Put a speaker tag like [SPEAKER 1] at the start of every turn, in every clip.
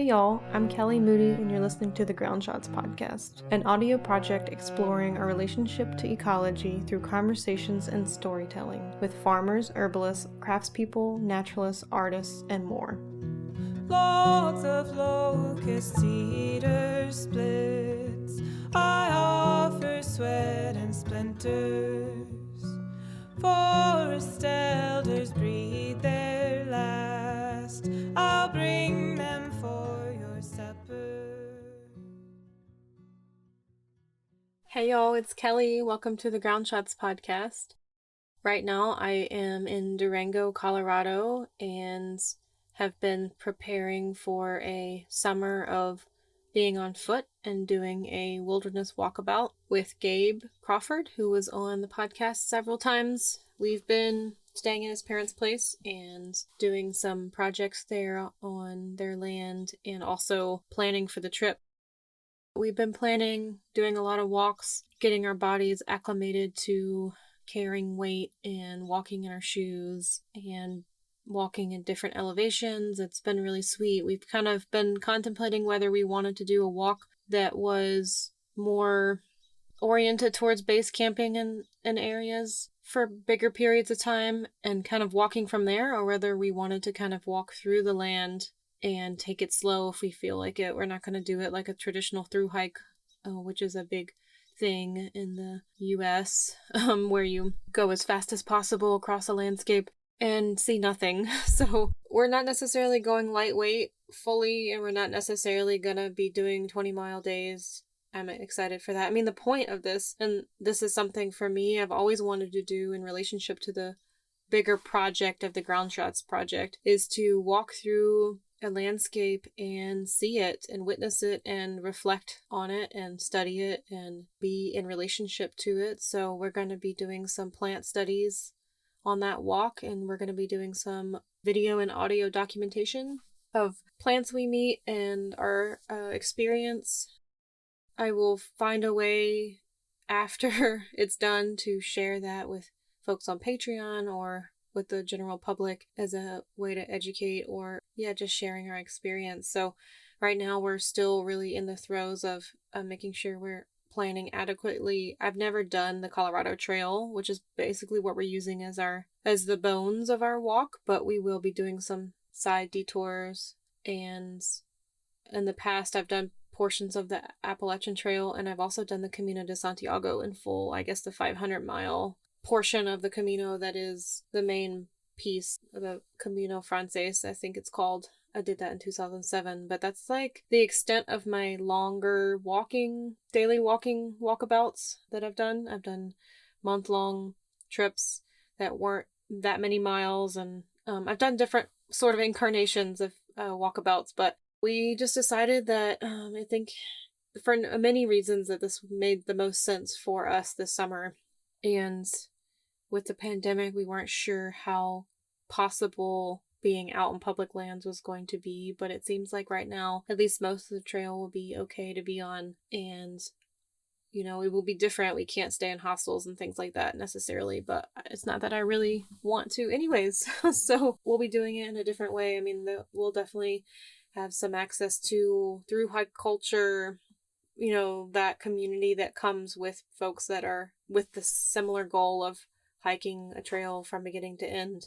[SPEAKER 1] Hey y'all, I'm Kelly Moody and you're listening to the Ground Shots podcast, an audio project exploring our relationship to ecology through conversations and storytelling with farmers, herbalists, craftspeople, naturalists, artists, and more.
[SPEAKER 2] Lots of locust eaters splits, I offer sweat and splinters. Forest elders breathe their last, I'll bring them for your supper.
[SPEAKER 1] Hey y'all, it's Kelly. Welcome to the Ground Shots podcast. Right now I am in Durango, Colorado, and have been preparing for a summer of being on foot and doing a wilderness walkabout with Gabe Crawford, who was on the podcast several times. We've been staying at his parents' place and doing some projects there on their land and also planning for the trip. We've been planning, doing a lot of walks, getting our bodies acclimated to carrying weight and walking in our shoes and walking in different elevations. It's been really sweet. We've kind of been contemplating whether we wanted to do a walk that was more oriented towards base camping in areas for bigger periods of time and kind of walking from there, or whether we wanted to kind of walk through the land and take it slow if we feel like it. We're not going to do it like a traditional through hike, which is a big thing in the US, where you go as fast as possible across a landscape and see nothing. So we're not necessarily going lightweight fully, and we're not necessarily gonna be doing 20-mile days. I'm excited for that. I mean, the point of this, and this is something for me I've always wanted to do in relationship to the bigger project of the Ground Shots project, is to walk through a landscape and see it and witness it and reflect on it and study it and be in relationship to it. So we're going to be doing some plant studies on that walk, and we're going to be doing some video and audio documentation of plants we meet and our experience. I will find a way after it's done to share that with folks on Patreon or with the general public as a way to educate, or just sharing our experience. So right now we're still really in the throes of making sure we're planning adequately. I've never done the Colorado Trail, which is basically what we're using as the bones of our walk, but we will be doing some side detours. And in the past I've done portions of the Appalachian Trail, and I've also done the Camino de Santiago in full, I guess the 500-mile portion of the Camino that is the main piece of the Camino Frances, I think it's called. I did that in 2007, but that's like the extent of my longer daily walking walkabouts that I've done. I've done month-long trips that weren't that many miles, and I've done different sort of incarnations of walkabouts, but we just decided that I think for many reasons that this made the most sense for us this summer. And with the pandemic, we weren't sure how possible being out on public lands was going to be, but it seems like right now, at least most of the trail will be okay to be on, and it will be different. We can't stay in hostels and things like that necessarily, but it's not that I really want to anyways. So we'll be doing it in a different way. I mean, we'll definitely have some access to through hike culture, that community that comes with folks that are with the similar goal of hiking a trail from beginning to end.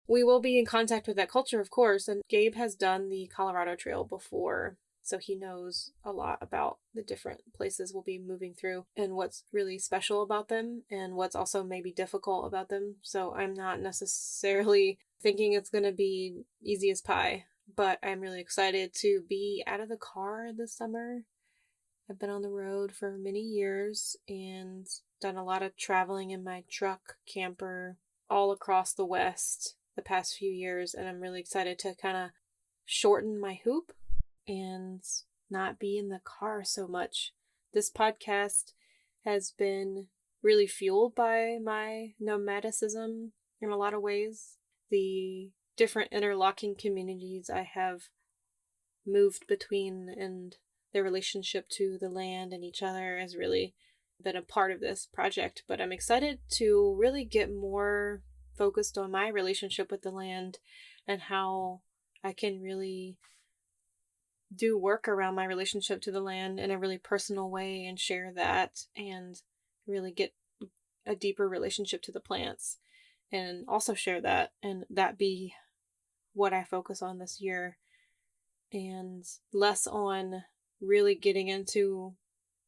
[SPEAKER 1] We will be in contact with that culture, of course, and Gabe has done the Colorado Trail before, so he knows a lot about the different places we'll be moving through and what's really special about them and what's also maybe difficult about them. So I'm not necessarily thinking it's going to be easy as pie, but I'm really excited to be out of the car this summer. I've been on the road for many years and done a lot of traveling in my truck camper all across the West the past few years, and I'm really excited to kind of shorten my hoop and not be in the car so much. This podcast has been really fueled by my nomadicism in a lot of ways. The different interlocking communities I have moved between and their relationship to the land and each other has really been a part of this project. But I'm excited to really get more focused on my relationship with the land and how I can really do work around my relationship to the land in a really personal way and share that and really get a deeper relationship to the plants and also share that and that be what I focus on this year and less on really getting into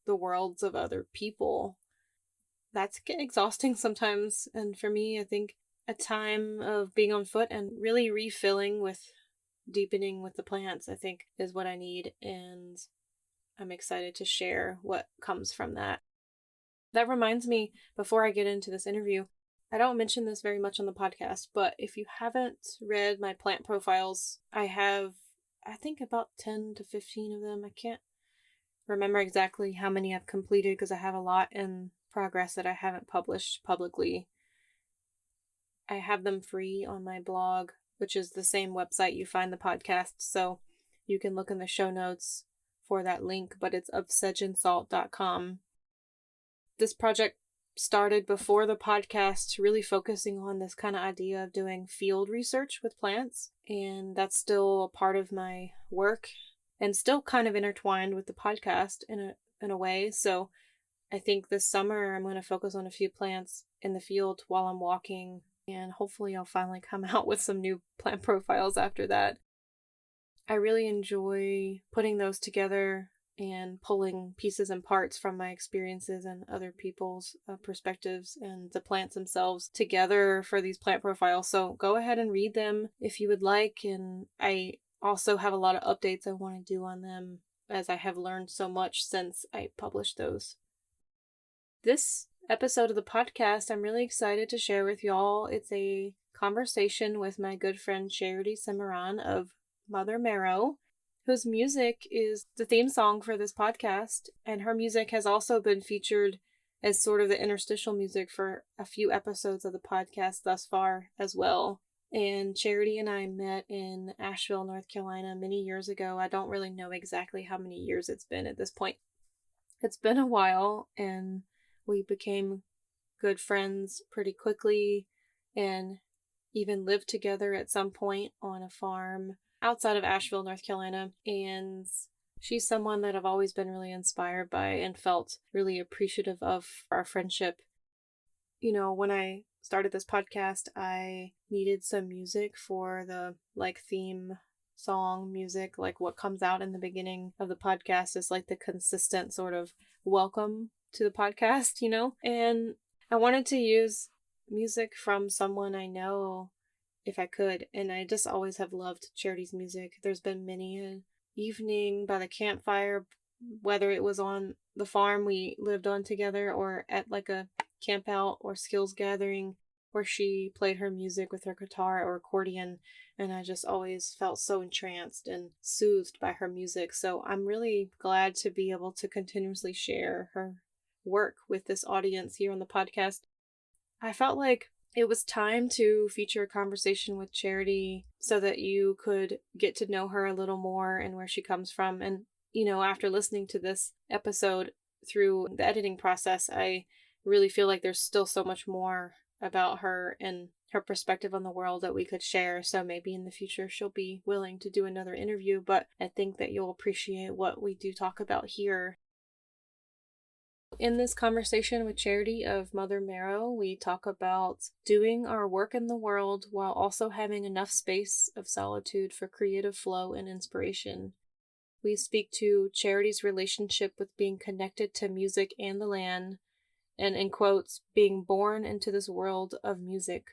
[SPEAKER 1] the worlds of other people. That's exhausting sometimes. And for me, I think a time of being on foot and really refilling with deepening with the plants, I think is what I need. And I'm excited to share what comes from that. That reminds me, before I get into this interview, I don't mention this very much on the podcast, but if you haven't read my plant profiles, I have, I think, about 10 to 15 of them. I can't remember exactly how many I've completed because I have a lot in progress that I haven't published publicly. I have them free on my blog, which is the same website you find the podcast, so you can look in the show notes for that link, but it's ofsedgeandsalt.com. This project started before the podcast, really focusing on this kind of idea of doing field research with plants, and that's still a part of my work and still kind of intertwined with the podcast in a way. So I think this summer I'm going to focus on a few plants in the field while I'm walking, and hopefully I'll finally come out with some new plant profiles after that. I really enjoy putting those together and pulling pieces and parts from my experiences and other people's perspectives and the plants themselves together for these plant profiles. So go ahead and read them if you would like. And I also have a lot of updates I want to do on them as I have learned so much since I published those. This episode of the podcast, I'm really excited to share with y'all. It's a conversation with my good friend Charity Cimarron of Mother Marrow, whose music is the theme song for this podcast, and her music has also been featured as sort of the interstitial music for a few episodes of the podcast thus far as well. And Charity and I met in Asheville, North Carolina many years ago. I don't really know exactly how many years it's been at this point. It's been a while, and we became good friends pretty quickly and even lived together at some point on a farm outside of Asheville, North Carolina. And she's someone that I've always been really inspired by and felt really appreciative of our friendship. You know, when I started this podcast, I needed some music for the theme song music, like what comes out in the beginning of the podcast is like the consistent sort of welcome to the podcast, you know? And I wanted to use music from someone I know if I could, and I just always have loved Charity's music. There's been many an evening by the campfire, whether it was on the farm we lived on together or at like a camp out or skills gathering where she played her music with her guitar or accordion, and I just always felt so entranced and soothed by her music. So I'm really glad to be able to continuously share her work with this audience here on the podcast. I felt like it was time to feature a conversation with Charity so that you could get to know her a little more and where she comes from. And, you know, after listening to this episode through the editing process, I really feel like there's still so much more about her and her perspective on the world that we could share. So maybe in the future she'll be willing to do another interview, but I think that you'll appreciate what we do talk about here. In this conversation with Charity of Mother Marrow, we talk about doing our work in the world while also having enough space of solitude for creative flow and inspiration. We speak to Charity's relationship with being connected to music and the land, and in quotes, being born into this world of music.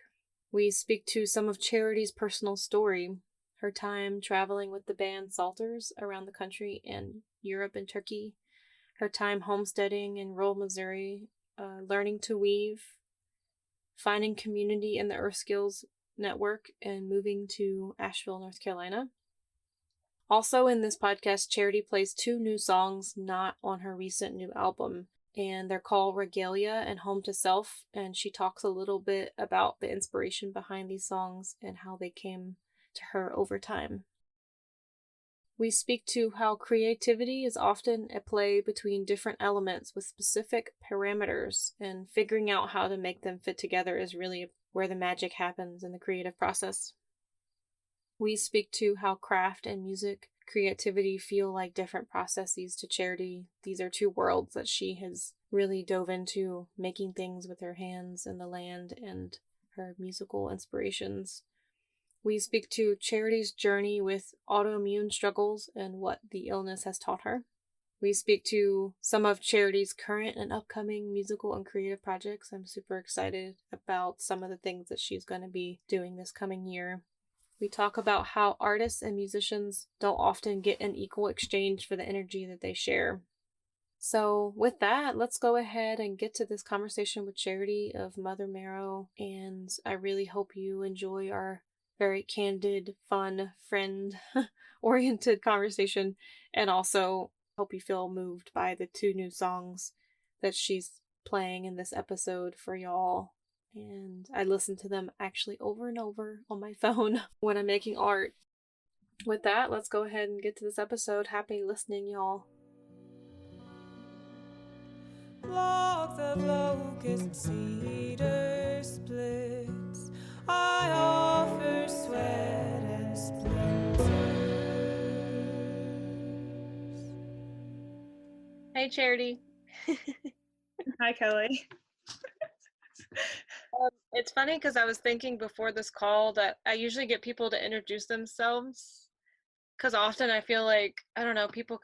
[SPEAKER 1] We speak to some of Charity's personal story, her time traveling with the band Psalters around the country and Europe and Turkey, her time homesteading in rural Missouri, learning to weave, finding community in the Earthskills network, and moving to Asheville, North Carolina. Also in this podcast, Charity plays 2 new songs not on her recent new album, and they're called Regalia and Home to Self, and she talks a little bit about the inspiration behind these songs and how they came to her over time. We speak to how creativity is often a play between different elements with specific parameters, and figuring out how to make them fit together is really where the magic happens in the creative process. We speak to how craft and music creativity feel like different processes to Charity. These are two worlds that she has really dove into, making things with her hands and the land and her musical inspirations. We speak to Charity's journey with autoimmune struggles and what the illness has taught her. We speak to some of Charity's current and upcoming musical and creative projects. I'm super excited about some of the things that she's going to be doing this coming year. We talk about how artists and musicians don't often get an equal exchange for the energy that they share. So, with that, let's go ahead and get to this conversation with Charity of Mother Marrow. And I really hope you enjoy our very candid, fun, friend oriented conversation. And also hope you feel moved by the 2 new songs that she's playing in this episode for y'all. And I listen to them actually over and over on my phone when I'm making art. With that, let's go ahead and get to this episode. Happy listening, y'all.
[SPEAKER 2] Logs of locust cedar splits, I offer sweat and splinters.
[SPEAKER 1] Hey, Charity.
[SPEAKER 3] Hi, Kelly.
[SPEAKER 1] It's funny because I was thinking before this call that I usually get people to introduce themselves because often I feel like, I don't know, people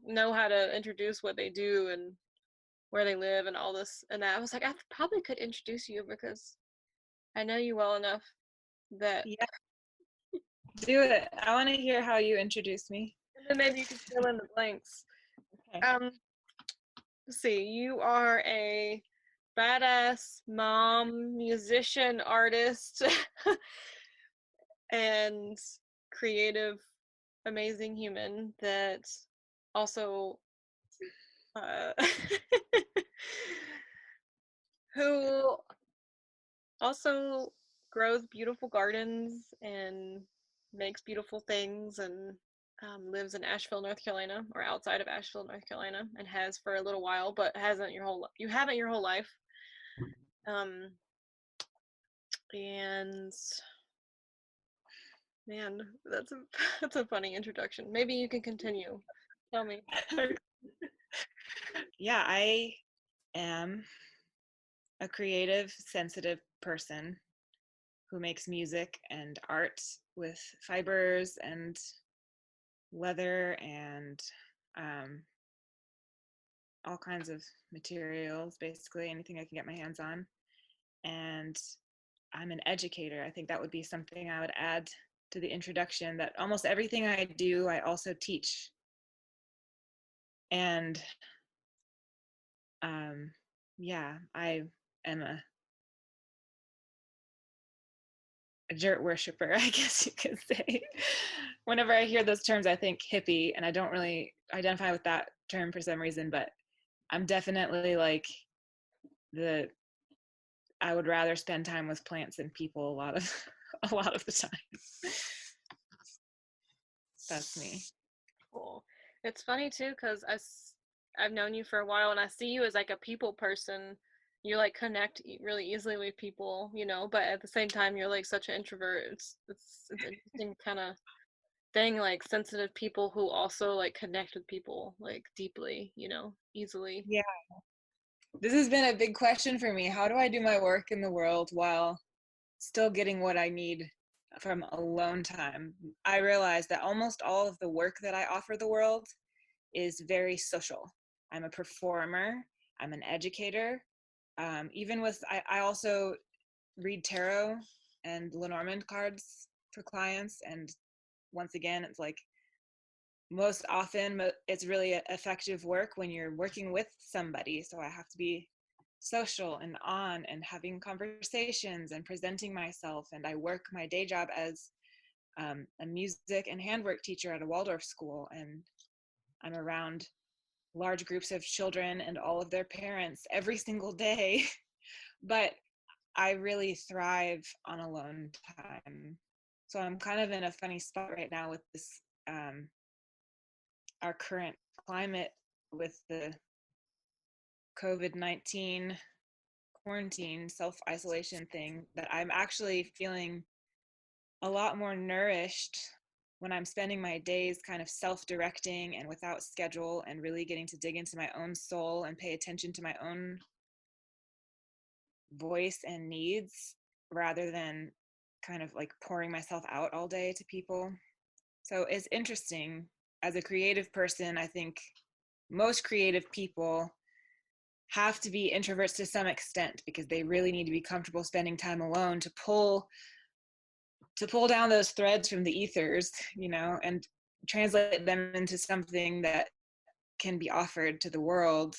[SPEAKER 1] know how to introduce what they do and where they live and all this and that. I was like, I probably could introduce you because I know you well enough that.
[SPEAKER 3] Yeah, do it. I want to hear how you introduce me.
[SPEAKER 1] And then maybe you can fill in the blanks.
[SPEAKER 3] Okay.
[SPEAKER 1] Let's see, you are a badass mom, musician, artist, and creative, amazing human that also who also grows beautiful gardens and makes beautiful things and lives in Asheville, North Carolina, or outside of Asheville, North Carolina, and has for a little while, but you haven't your whole life. And man, that's a funny introduction. Maybe you can continue. Tell me.
[SPEAKER 3] Yeah, I am a creative, sensitive person who makes music and art with fibers and leather and all kinds of materials, basically anything I can get my hands on. And I'm an educator. I think that would be something I would add to the introduction, that almost everything I do, I also teach. And yeah, I am a dirt worshiper, I guess you could say. Whenever I hear those terms, I think hippie, and I don't really identify with that term for some reason, but I'm definitely like I would rather spend time with plants and people a lot of the time. That's me.
[SPEAKER 1] Cool. It's funny too because I've known you for a while and I see you as like a people person. You like connect really easily with people, but at the same time you're like such an introvert. It's an interesting kind of thing, like sensitive people who also like connect with people like deeply, easily.
[SPEAKER 3] Yeah. This has been a big question for me. How do I do my work in the world while still getting what I need from alone time? I realize that almost all of the work that I offer the world is very social. I'm a performer, I'm an educator. I also read tarot and Lenormand cards for clients. And once again, it's like most often it's really effective work when you're working with somebody. So I have to be social and on and having conversations and presenting myself. And I work my day job as a music and handwork teacher at a Waldorf school, and I'm around large groups of children and all of their parents every single day. But I really thrive on alone time. So I'm kind of in a funny spot right now with this our current climate with the COVID-19 quarantine self-isolation thing, that I'm actually feeling a lot more nourished when I'm spending my days kind of self-directing and without schedule and really getting to dig into my own soul and pay attention to my own voice and needs rather than kind of like pouring myself out all day to people. So it's interesting. As a creative person, I think most creative people have to be introverts to some extent because they really need to be comfortable spending time alone to pull down those threads from the ethers, and translate them into something that can be offered to the world.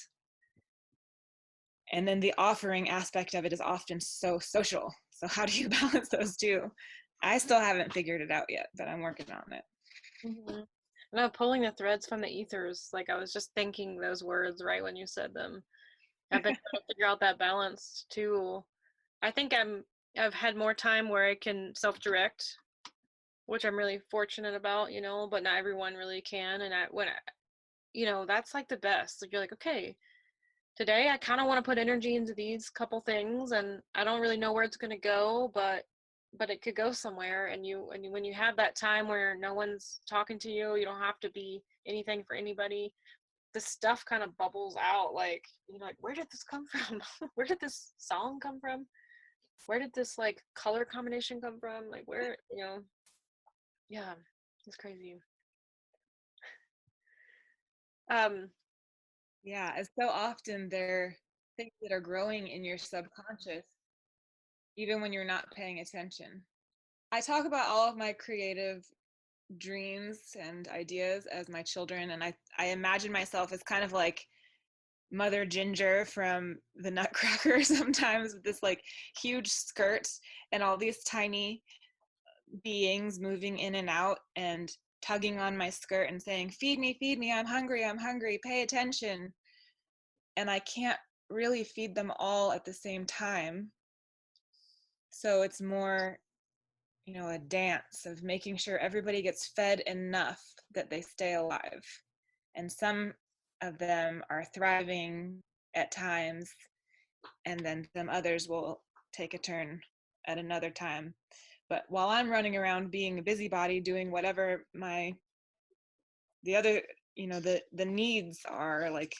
[SPEAKER 3] And then the offering aspect of it is often so social. So how do you balance those two? I still haven't figured it out yet, but I'm working on it.
[SPEAKER 1] Mm-hmm. No, pulling the threads from the ethers. Like I was just thinking those words right when you said them. I've been trying to figure out that balance too. I think I've had more time where I can self-direct, which I'm really fortunate about, but not everyone really can. And that's like the best. Like you're like, okay, today I kind of want to put energy into these couple things, and I don't really know where it's going to go, but it could go somewhere. And when you have that time where no one's talking to you, you don't have to be anything for anybody. The stuff kind of bubbles out. Like like, where did this come from? Where did this song come from? Where did this like color combination come from? Like where yeah, it's crazy. Um,
[SPEAKER 3] Yeah, and so often they're things that are growing in your subconscious, even when you're not paying attention. I talk about all of my creative dreams and ideas as my children, and I imagine myself as kind of like Mother Ginger from the Nutcracker sometimes, with this like huge skirt and all these tiny beings moving in and out and tugging on my skirt and saying, feed me, I'm hungry, pay attention. And I can't really feed them all at the same time. So it's more, a dance of making sure everybody gets fed enough that they stay alive. And some of them are thriving at times, and then some others will take a turn at another time. But while I'm running around being a busybody, doing whatever the other, the needs are, like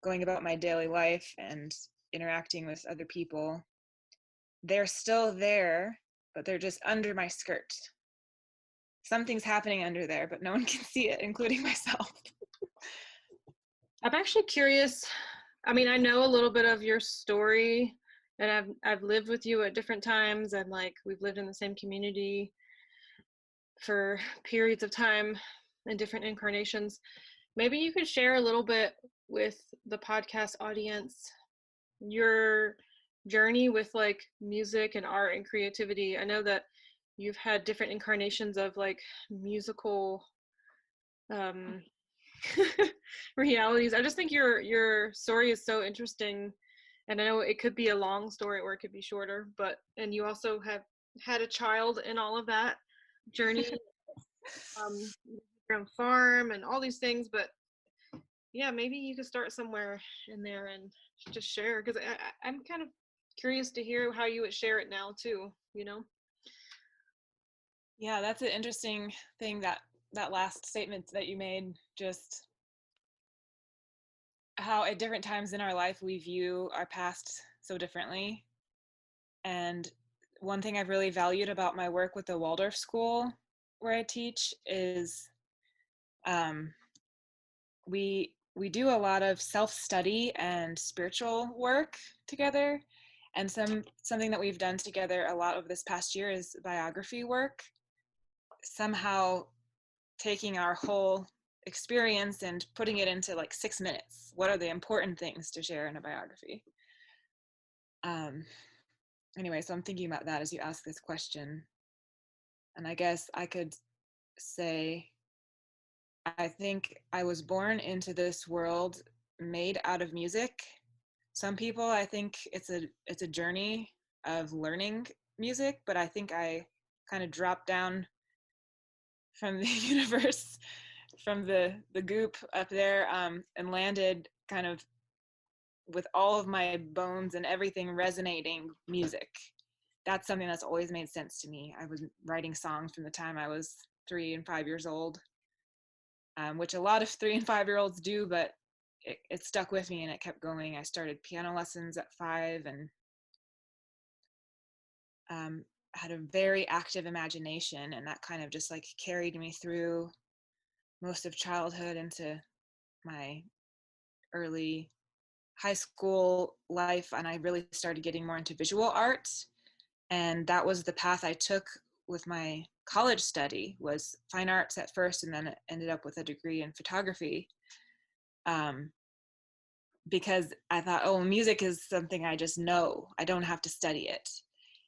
[SPEAKER 3] going about my daily life and interacting with other people, they're still there, but they're just under my skirt. Something's happening under there, but no one can see it, including myself.
[SPEAKER 1] I'm actually curious. I mean, I know a little bit of your story, and I've lived with you at different times, and like we've lived in the same community for periods of time in different incarnations. Maybe you could share a little bit with the podcast audience your journey with like music and art and creativity. I know that you've had different incarnations of like musical um realities. I just think your story is so interesting, and I know it could be a long story or it could be shorter, but and you also have had a child in all of that journey, your own farm and all these things. But yeah, maybe you could start somewhere in there and just share, because I'm kind of curious to hear how you would share it now too.
[SPEAKER 3] Yeah, that's an interesting thing, that last statement that you made, just how at different times in our life we view our past so differently. And one thing I've really valued about my work with the Waldorf school where I teach is um, we do a lot of self-study and spiritual work together. And something that we've done together a lot of this past year is biography work, somehow taking our whole experience and putting it into like 6 minutes. What are the important things to share in a biography? Anyway, so I'm thinking about that as you ask this question. And I guess I could say, I think I was born into this world made out of music. Some people, I think it's a journey of learning music, but I think I kind of dropped down from the universe, from the goop up there, and landed kind of with all of my bones and everything resonating music. That's something that's always made sense to me. I was writing songs from the time I was 3 and 5 years old, which a lot of 3 and 5-year-olds do, but it stuck with me and it kept going. I started piano lessons at 5 and had a very active imagination, and that kind of just like carried me through most of childhood into my early high school life, and I really started getting more into visual art, and that was the path I took with my college study, was fine arts at first, and then it ended up with a degree in photography, because I thought, oh, music is something I just know, I don't have to study it.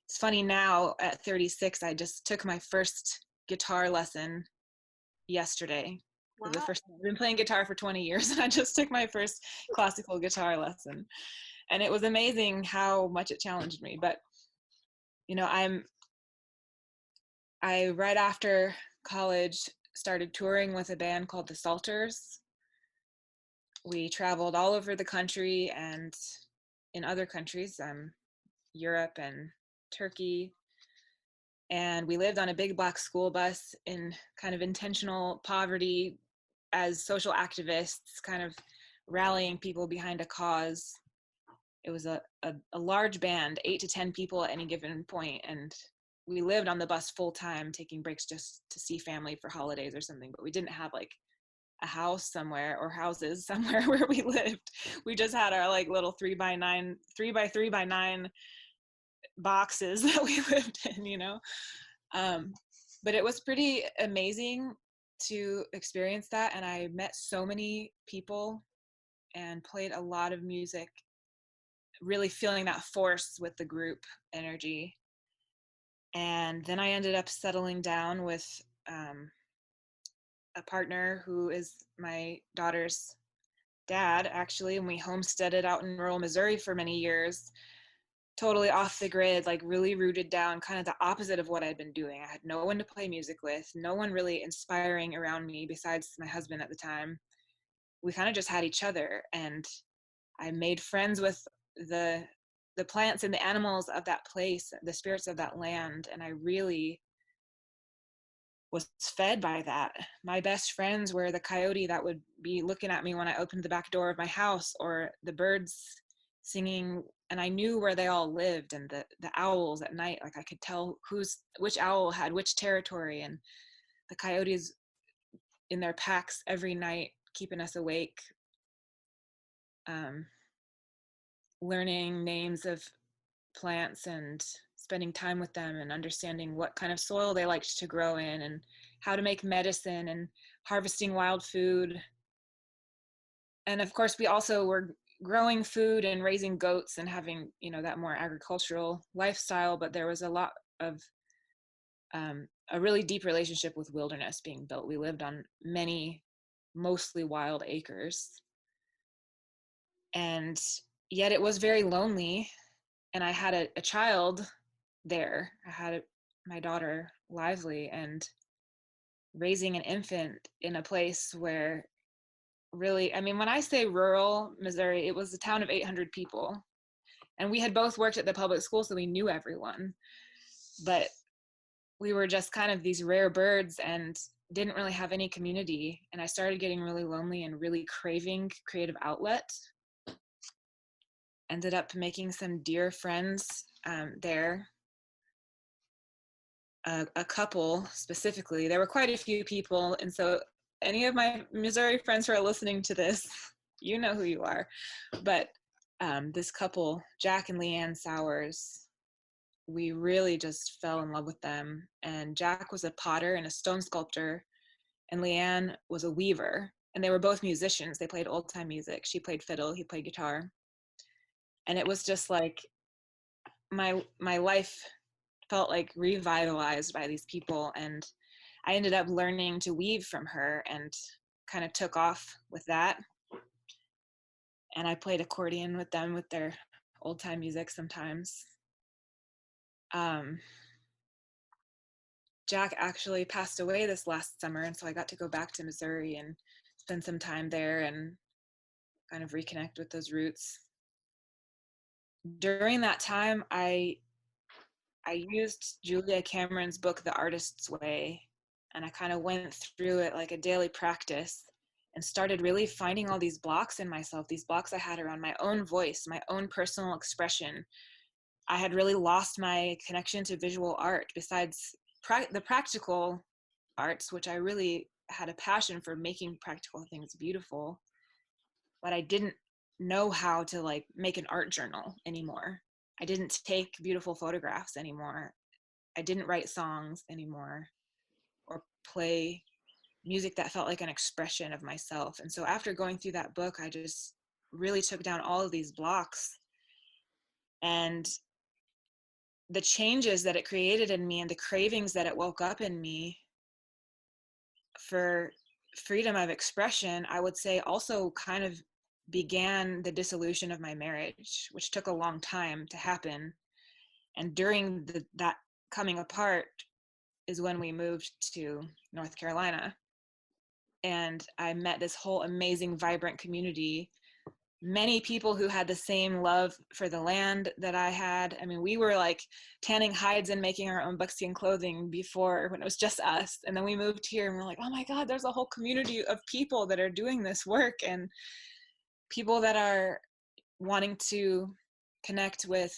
[SPEAKER 3] It's funny now at 36, I just took my first guitar lesson yesterday.
[SPEAKER 1] Wow.
[SPEAKER 3] The first time. I've been playing guitar for 20 years and I just took my first classical guitar lesson. And it was amazing how much it challenged me. But, you know, I right after college started touring with a band called the Psalters. We traveled all over the country and in other countries, Europe and Turkey. And we lived on a big black school bus in kind of intentional poverty as social activists, kind of rallying people behind a cause. It was a large band, 8 to 10 people at any given point, and we lived on the bus full time, taking breaks just to see family for holidays or something, but we didn't have like a house somewhere or houses somewhere where we lived. We just had our like little 3 by 9 boxes that we lived in, you know. But it was pretty amazing to experience that, and I met so many people and played a lot of music, really feeling that force with the group energy. And then I ended up settling down with a partner who is my daughter's dad, actually, and we homesteaded out in rural Missouri for many years, totally off the grid, like really rooted down, kind of the opposite of what I'd been doing. I had no one to play music with, no one really inspiring around me besides my husband at the time. We kind of just had each other, and I made friends with the plants and the animals of that place, the spirits of that land, and I really was fed by that. My best friends were the coyote that would be looking at me when I opened the back door of my house, or the birds singing, and I knew where they all lived, and the owls at night, like I could tell which owl had which territory, and the coyotes in their packs every night keeping us awake, learning names of plants and spending time with them and understanding what kind of soil they liked to grow in and how to make medicine and harvesting wild food. And of course, we also were growing food and raising goats and having, you know, that more agricultural lifestyle, but there was a lot of a really deep relationship with wilderness being built. We lived on many, mostly wild acres. And yet it was very lonely. And I had a child there. I had my daughter, Lively, and raising an infant in a place where really, I mean, when I say rural Missouri, it was a town of 800 people. And we had both worked at the public school, so we knew everyone. But we were just kind of these rare birds and didn't really have any community. And I started getting really lonely and really craving creative outlet. Ended up making some dear friends there. A couple specifically. There were quite a few people, and so any of my Missouri friends who are listening to this, you know who you are. But this couple, Jack and Leanne Sowers, we really just fell in love with them. And Jack was a potter and a stone sculptor, and Leanne was a weaver. And they were both musicians. They played old-time music. She played fiddle, he played guitar. And it was just like my life felt like revitalized by these people, and I ended up learning to weave from her and kind of took off with that. And I played accordion with them with their old time music sometimes. Jack actually passed away this last summer, and so I got to go back to Missouri and spend some time there and kind of reconnect with those roots. During that time, I used Julia Cameron's book, The Artist's Way, And I kind of went through it like a daily practice and started really finding all these blocks in myself, these blocks I had around my own voice, my own personal expression. I had really lost my connection to visual art besides the practical arts, which I really had a passion for making practical things beautiful, but I didn't know how to like make an art journal anymore. I didn't take beautiful photographs anymore. I didn't write songs anymore or play music that felt like an expression of myself. And so after going through that book, I just really took down all of these blocks, and the changes that it created in me and the cravings that it woke up in me for freedom of expression, I would say also kind of began the dissolution of my marriage, which took a long time to happen. And during that coming apart is when we moved to North Carolina. And I met this whole amazing, vibrant community, many people who had the same love for the land that I had. I mean, we were like tanning hides and making our own buckskin clothing before, when it was just us. And then we moved here and we're like, oh my God, there's a whole community of people that are doing this work, and people that are wanting to connect with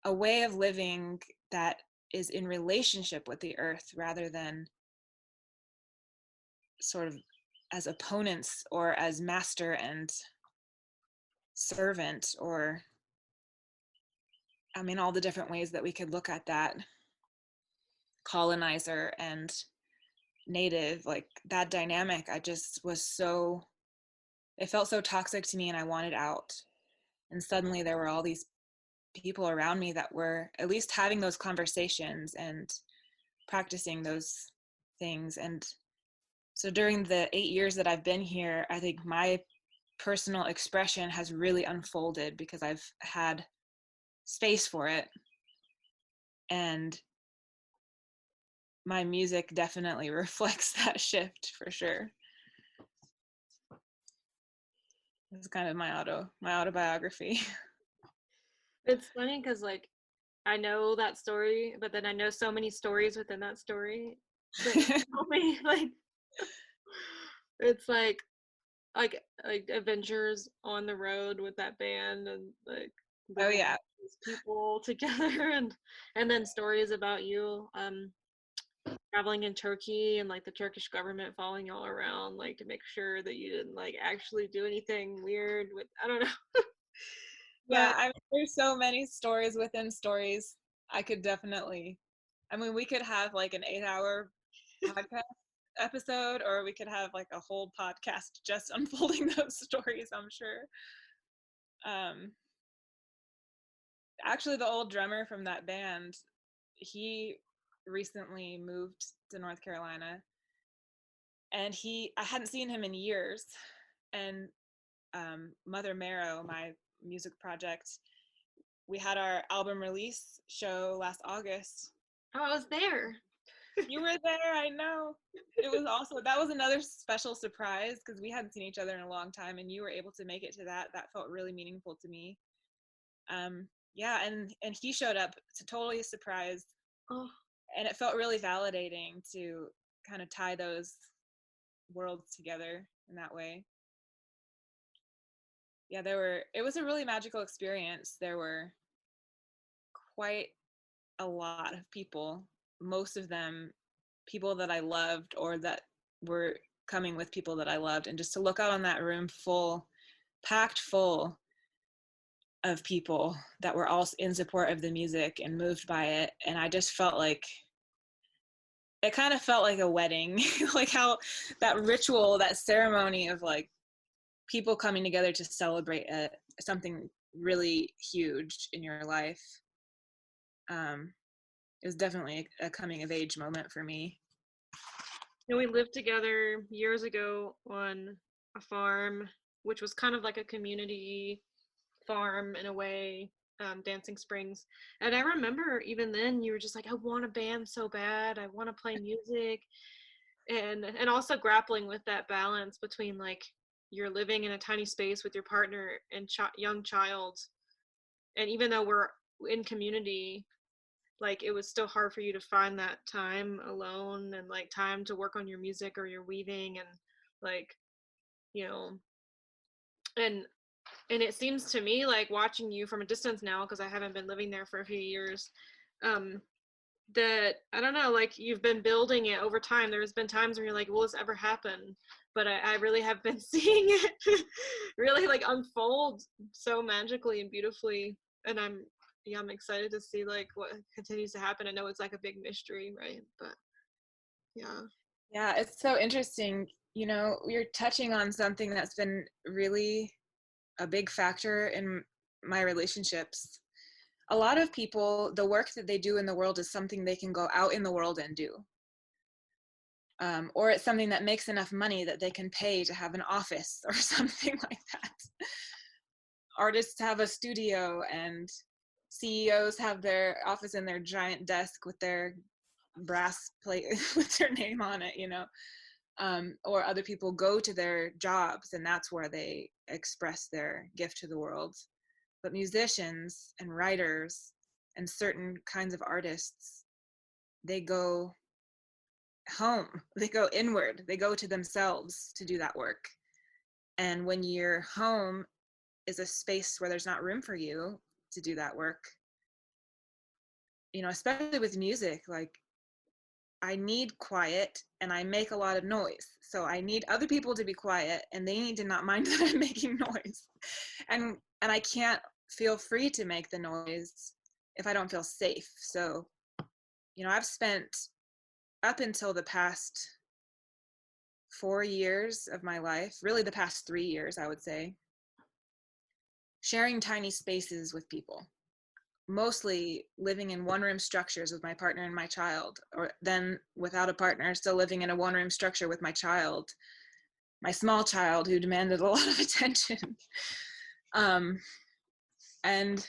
[SPEAKER 3] a way of living that is in relationship with the earth rather than sort of as opponents or as master and servant, or I mean, all the different ways that we could look at that, colonizer and native, like that dynamic. I just was so, it felt so toxic to me, and I wanted out. And suddenly there were all these people around me that were at least having those conversations and practicing those things. And so during the 8 years that I've been here, I think my personal expression has really unfolded because I've had space for it. And my music definitely reflects that shift for sure. It's kind of my autobiography.
[SPEAKER 1] It's funny because like I know that story, but then I know so many stories within that story that you told me. Like it's like adventures on the road with that band, and like
[SPEAKER 3] Oh
[SPEAKER 1] bringing
[SPEAKER 3] yeah.
[SPEAKER 1] these people together, and then stories about you traveling in Turkey and like the Turkish government following y'all around like to make sure that you didn't like actually do anything weird with, I don't know.
[SPEAKER 3] Yeah,
[SPEAKER 1] But
[SPEAKER 3] I mean, there's so many stories within stories. I could definitely, I mean, we could have like an 8-hour podcast episode, or we could have like a whole podcast just unfolding those stories, I'm sure. Um, Actually, the old drummer from that band, he recently moved to North Carolina, and I hadn't seen him in years. And Mother Marrow, my music project, we had our album release show last August.
[SPEAKER 1] oh, I was there.
[SPEAKER 3] You were there, I know. It was also, that was another special surprise because we hadn't seen each other in a long time, and you were able to make it to that. That felt really meaningful to me. Yeah, and he showed up to totally surprise,
[SPEAKER 1] Oh,
[SPEAKER 3] and it felt really validating to kind of tie those worlds together in that way. Yeah, it was a really magical experience. There were quite a lot of people, most of them people that I loved or that were coming with people that I loved. And just to look out on that room packed full of people that were all in support of the music and moved by it. And I just felt like, it kind of felt like a wedding, like how that ritual, that ceremony of like people coming together to celebrate something really huge in your life. It was definitely a coming of age moment for me.
[SPEAKER 1] and we lived together years ago on a farm, which was kind of like a community farm in a way, Dancing Springs. And I remember even then you were just like, I want a band so bad. I want to play music. And also grappling with that balance between like you're living in a tiny space with your partner and young child. And even though we're in community, like it was still hard for you to find that time alone and like time to work on your music or your weaving and like, you know, and it seems to me like watching you from a distance now, because I haven't been living there for a few years, um that I don't know, like you've been building it over time. There's been times where you're like, will this ever happen? But I really have been seeing it really like unfold so magically and beautifully. And I'm excited to see like what continues to happen. I know it's like a big mystery, right? But yeah.
[SPEAKER 3] Yeah, it's so interesting. You know, you're touching on something that's been really a big factor in my relationships. A lot of people, the work that they do in the world is something they can go out in the world and do. Or it's something that makes enough money that they can pay to have an office or something like that. Artists have a studio and CEOs have their office in their giant desk with their brass plate with their name on it, you know. Or other people go to their jobs and that's where they express their gift to the world. But musicians and writers and certain kinds of artists, they go home, they go inward, they go to themselves to do that work. And when your home is a space where there's not room for you to do that work, you know, especially with music, like I need quiet and I make a lot of noise. So I need other people to be quiet and they need to not mind that I'm making noise. And I can't feel free to make the noise if I don't feel safe. So, you know, I've spent up until the past 4 years of my life, really the past 3 years, I would say, sharing tiny spaces with people, mostly living in one-room structures with my partner and my child, or then without a partner, still living in a one-room structure with my child, my small child who demanded a lot of attention. And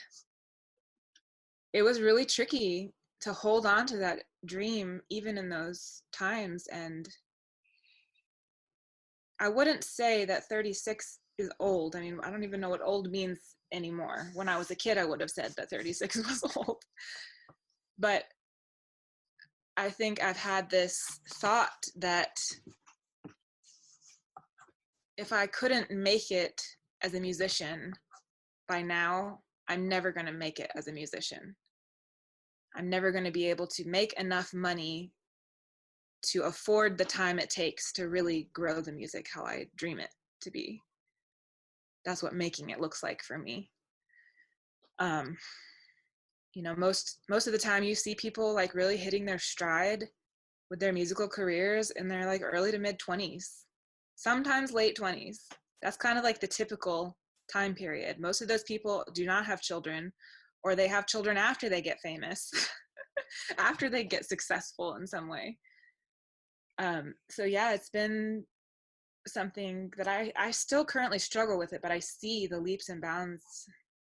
[SPEAKER 3] it was really tricky to hold on to that dream even in those times. And I wouldn't say that 36 is old. I mean, I don't even know what old means anymore. When I was a kid, I would have said that 36 was old. But I think I've had this thought that if I couldn't make it as a musician by now, I'm never going to make it as a musician. I'm never going to be able to make enough money to afford the time it takes to really grow the music how I dream it to be. That's what making it looks like for me. You know, most of the time you see people like really hitting their stride with their musical careers in their like early to mid 20s, sometimes late 20s. That's kind of like the typical time period. Most of those people do not have children, or they have children after they get famous, after they get successful in some way. So yeah, it's been something that I still currently struggle with it, but I see the leaps and bounds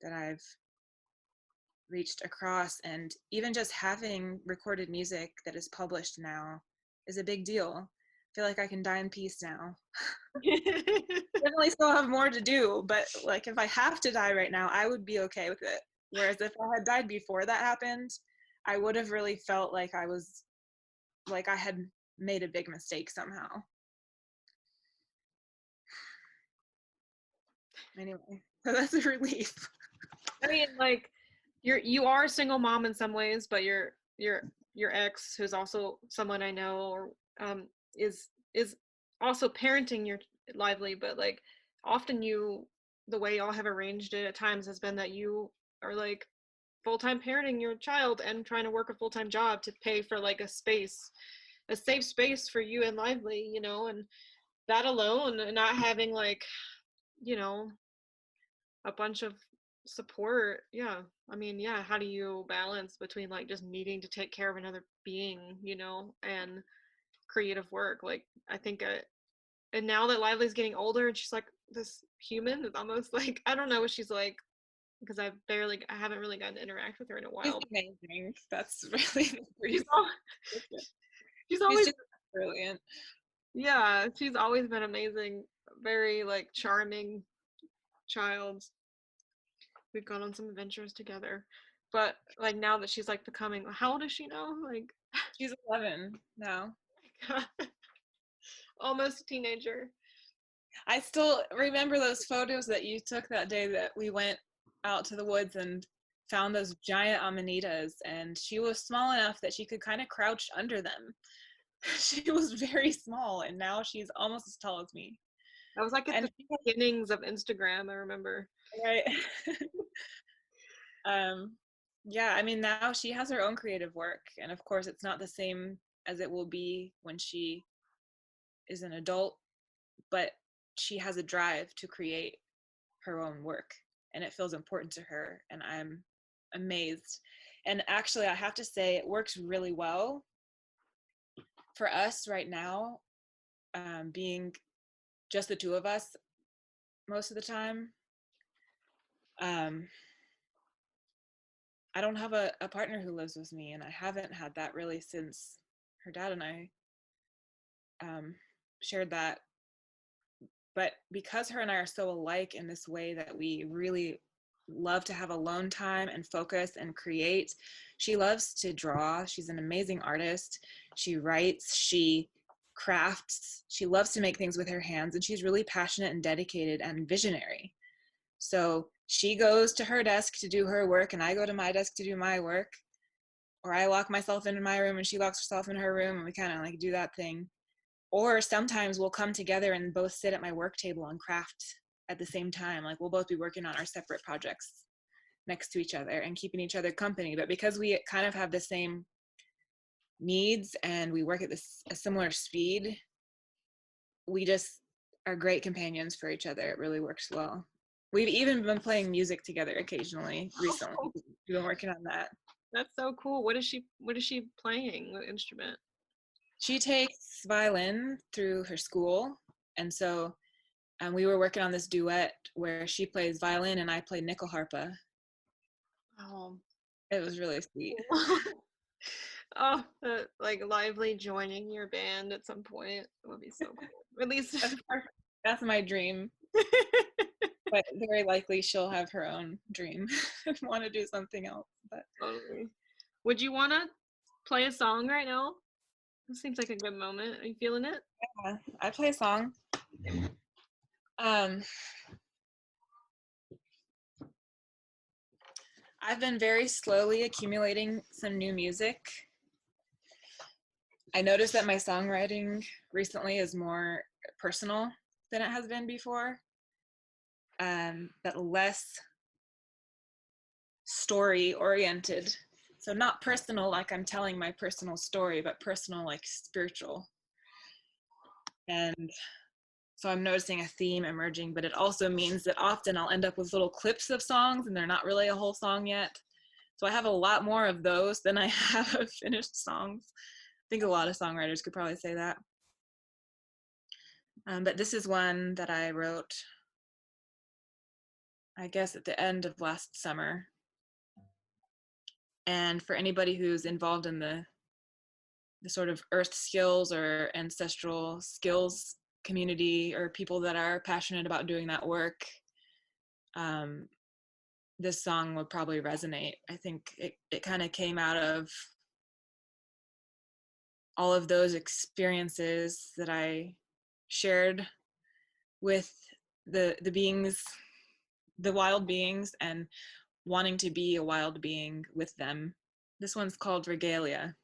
[SPEAKER 3] that I've reached across, and even just having recorded music that is published now is a big deal. I feel like I can die in peace now. Definitely still have more to do, but like if I have to die right now, I would be okay with it. Whereas if I had died before that happened, I would have really felt like I was like I had made a big mistake somehow. Anyway, so that's a relief.
[SPEAKER 1] I mean, like you are a single mom in some ways, but your ex, who's also someone I know, or is also parenting your lively, but like often the way y'all have arranged it at times has been that you are like full-time parenting your child and trying to work a full-time job to pay for like a safe space for you and lively, you know, and that alone, and not having like, you know, a bunch of support. Yeah, I mean, yeah, how do you balance between like just needing to take care of another being, you know, and creative work? Like I think and now that Lively's getting older and she's like this human, it's almost like I don't know what she's like, because I haven't really gotten to interact with her in a
[SPEAKER 3] She's
[SPEAKER 1] while.
[SPEAKER 3] amazing. That's really
[SPEAKER 1] she's, al- she's
[SPEAKER 3] she's
[SPEAKER 1] always
[SPEAKER 3] just brilliant.
[SPEAKER 1] Yeah, she's always been amazing, very like charming child. We've gone on some adventures together. But like now that she's like becoming, how old is she now? Like
[SPEAKER 3] She's 11 now.
[SPEAKER 1] almost a teenager.
[SPEAKER 3] I still remember those photos that you took that day that we went out to the woods and found those giant amanitas, and she was small enough that she could kind of crouch under them. She was very small, and now she's almost as tall as me.
[SPEAKER 1] I was like at the beginnings of Instagram, I remember.
[SPEAKER 3] Right. Yeah, I mean, now she has her own creative work, and of course it's not the same as it will be when she is an adult, but she has a drive to create her own work, and it feels important to her, and I'm amazed. And actually, I have to say, it works really well for us right now, being just the two of us most of the time. I don't have a partner who lives with me, and I haven't had that really since her dad and I shared that. But because her and I are so alike in this way that we really love to have alone time and focus and create, she loves to draw. She's an amazing artist. She writes, she crafts, she loves to make things with her hands, and she's really passionate and dedicated and visionary. So she goes to her desk to do her work, and I go to my desk to do my work. Or I lock myself into my room and she locks herself in her room, and we kind of like do that thing. Or sometimes we'll come together and both sit at my work table and craft at the same time. Like we'll both be working on our separate projects next to each other and keeping each other company. But because we kind of have the same needs and we work at a similar speed, we just are great companions for each other. It really works well. We've even been playing music together occasionally recently. We've been working on that.
[SPEAKER 1] That's so cool. What is she playing? What instrument?
[SPEAKER 3] She takes violin through her school, and so we were working on this duet where she plays violin and I play nickel harpa.
[SPEAKER 1] Oh,
[SPEAKER 3] it was really sweet.
[SPEAKER 1] Oh, like Lively joining your band at some point. It would be so cool. At least
[SPEAKER 3] that's my dream. But very likely she'll have her own dream and want to do something else. But
[SPEAKER 1] totally. Would you want to play a song right now? It seems like a good moment. Are you feeling it?
[SPEAKER 3] Yeah, I play a song. I've been very slowly accumulating some new music. I noticed that my songwriting recently is more personal than it has been before, but less story oriented. So not personal like I'm telling my personal story, but personal like spiritual. And so I'm noticing a theme emerging, but it also means that often I'll end up with little clips of songs and they're not really a whole song yet. So I have a lot more of those than I have of finished songs. I think a lot of songwriters could probably say that. But this is one that I wrote, I guess, at the end of last summer. And for anybody who's involved in the sort of Earthskills or ancestral skills community, or people that are passionate about doing that work, this song would probably resonate. I think it kind of came out of all of those experiences that I shared with the beings, the wild beings, and wanting to be a wild being with them. This one's called Regalia.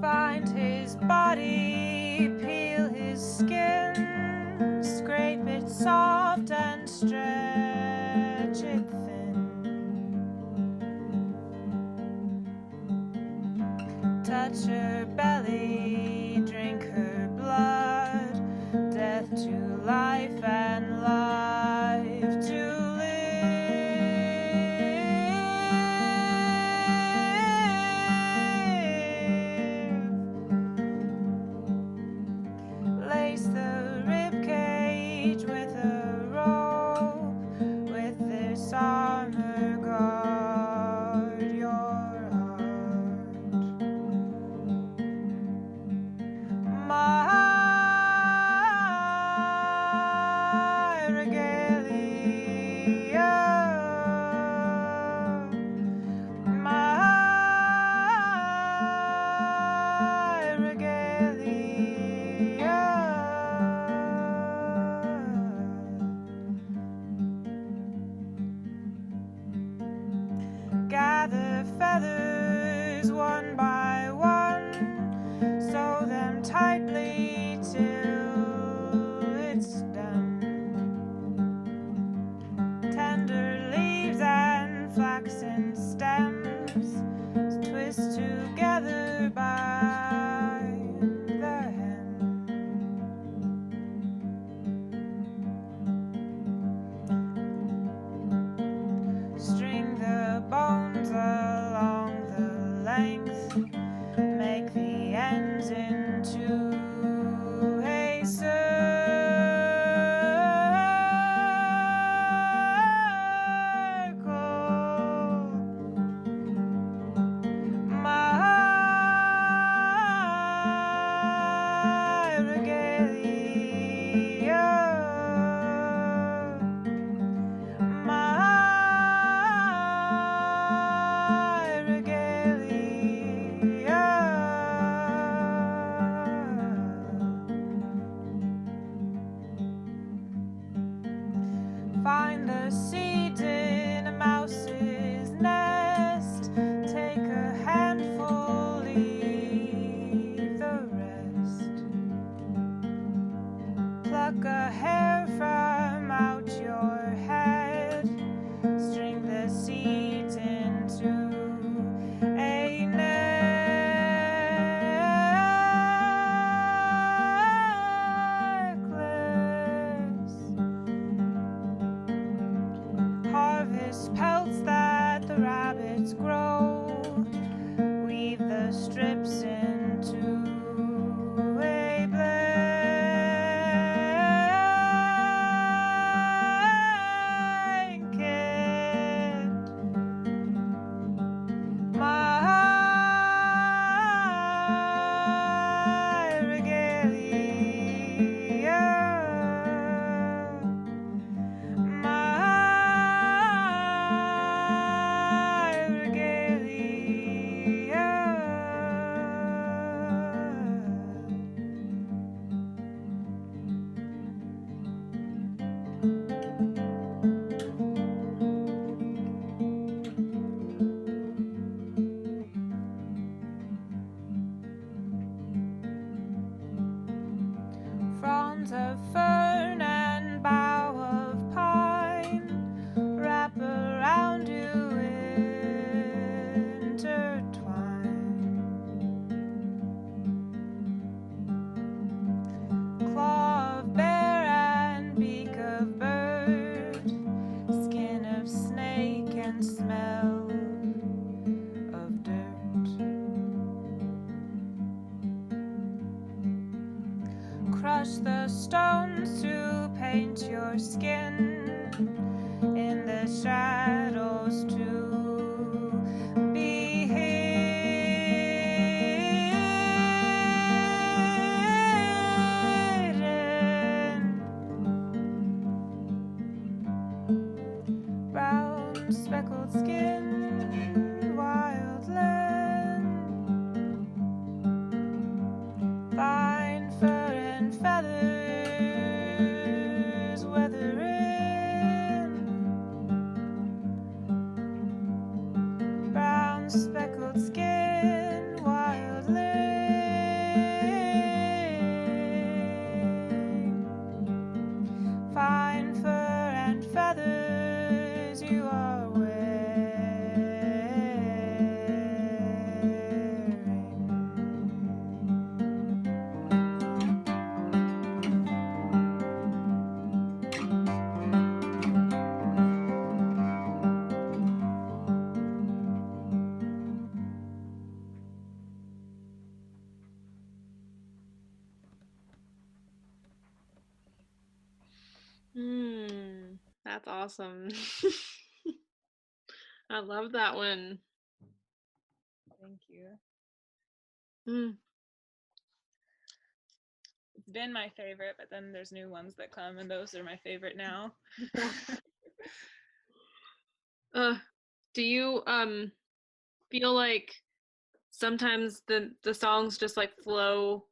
[SPEAKER 2] Find his body, peel his skin, scrape it soft and stretch it thin. Touch her belly, drink her blood, death to life and life to their feathers one by one, sew them tightly till it's done. Tender leaves and flaxen stems twist together by the hem. String the bones along the length, make the ends into a circle. My regalia, my regalia. Find the seed in a mouse's nest, take a handful, leave the rest. Pluck a hair from out your head, string the seeds into a necklace. Harvest pelts that the rabbits grow, weave the strips into a blanket. My regalia, my regalia. Fronds of fern and bough of pine wrap around you intertwined. Claw of bear and beak of bird, skin of snake and smell of dirt. Crush the stones to paint your skin, in the shadows to be hidden. Brown speckled skin, wild land. Fine fur and feathers, weathering. Brown speckled skin, wild ling. Fine fur and feathers you are wearing.
[SPEAKER 1] That's awesome. I love that one.
[SPEAKER 3] Thank you.
[SPEAKER 1] Mm.
[SPEAKER 3] It's been my favorite, but then there's new ones that come, and those are my favorite now.
[SPEAKER 1] Do you feel like sometimes the songs just like flow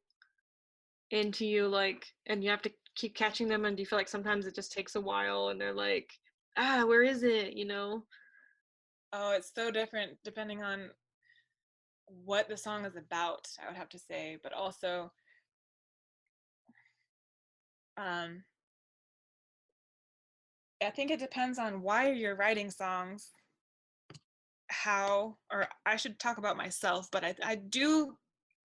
[SPEAKER 1] into you, like, and you have to keep catching them, and do you feel like sometimes it just takes a while and they're like, where is it, you know?
[SPEAKER 3] Oh, it's so different depending on what the song is about, I would have to say, but also um, I think it depends on why you're writing songs, how, or I should talk about myself, but I do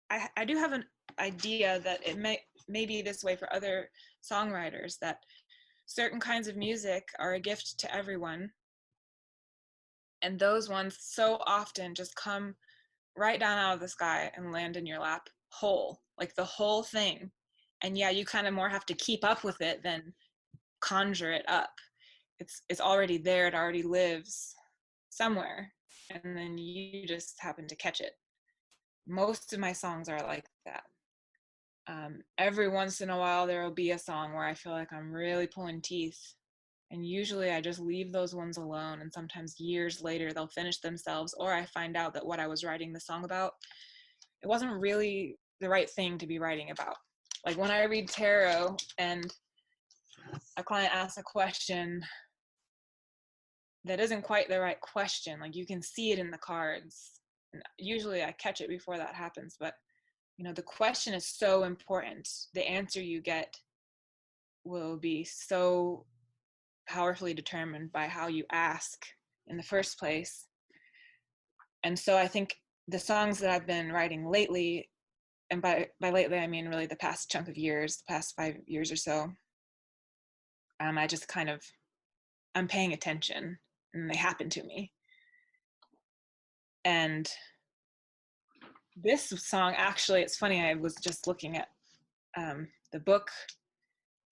[SPEAKER 3] have an idea that it may be this way for other songwriters, that certain kinds of music are a gift to everyone, and those ones so often just come right down out of the sky and land in your lap whole, like the whole thing. And yeah, you kind of more have to keep up with it than conjure it up. It's already there, it already lives somewhere, and then you just happen to catch it. Most of my songs are like that. Every once in a while there will be a song where I feel like I'm really pulling teeth, and usually I just leave those ones alone, and sometimes years later they'll finish themselves, or I find out that what I was writing the song about, it wasn't really the right thing to be writing about. Like when I read tarot and a client asks a question that isn't quite the right question, like you can see it in the cards, and usually I catch it before that happens, but you know, the question is so important. The answer you get will be so powerfully determined by how you ask in the first place. And so I think the songs that I've been writing lately, and by lately I mean really the past chunk of years, the past 5 years or so, I just kind of, I'm paying attention and they happen to me. And this song, actually, it's funny, I was just looking at the book.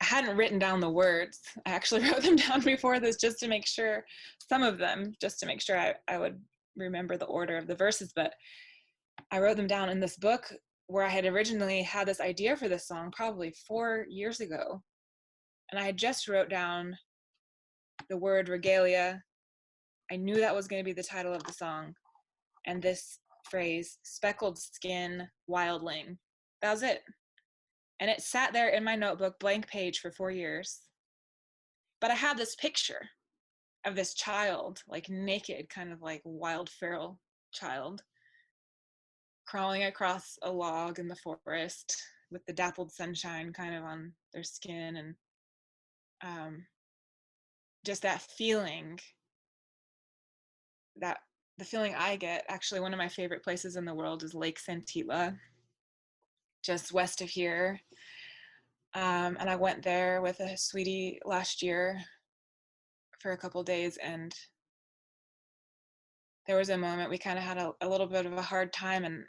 [SPEAKER 3] I hadn't written down the words. I actually wrote them down before this just to make sure, some of them, just to make sure I would remember the order of the verses, but I wrote them down in this book where I had originally had this idea for this song probably 4 years ago. And I had just wrote down the word regalia. I knew that was going to be the title of the song. And this phrase, speckled skin, wildling. That was it. And it sat there in my notebook, blank page, for 4 years. But I had this picture of this child, like naked, kind of like wild feral child, crawling across a log in the forest with the dappled sunshine kind of on their skin, and just that feeling, that the feeling I get. Actually, one of my favorite places in the world is Lake Santila, just west of here. And I went there with a sweetie last year for a couple days, and there was a moment we kind of had a little bit of a hard time, and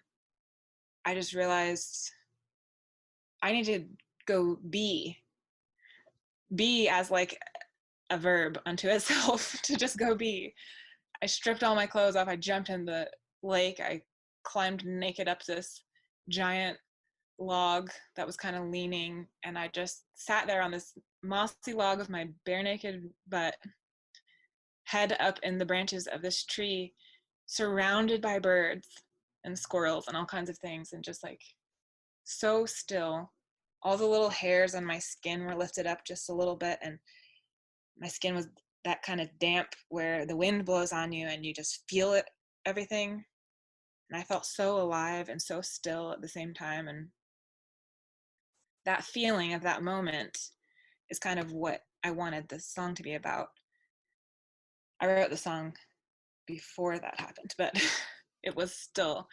[SPEAKER 3] I just realized I need to go be as like a verb unto itself, to just go be. I stripped all my clothes off. I jumped in the lake. I climbed naked up this giant log that was kind of leaning, and I just sat there on this mossy log with my bare naked butt, head up in the branches of this tree, surrounded by birds and squirrels and all kinds of things, and just like so still. All the little hairs on my skin were lifted up just a little bit, and my skin was that kind of damp where the wind blows on you and you just feel it, everything. And I felt so alive and so still at the same time. And that feeling of that moment is kind of what I wanted this song to be about. I wrote the song before that happened, but it was still,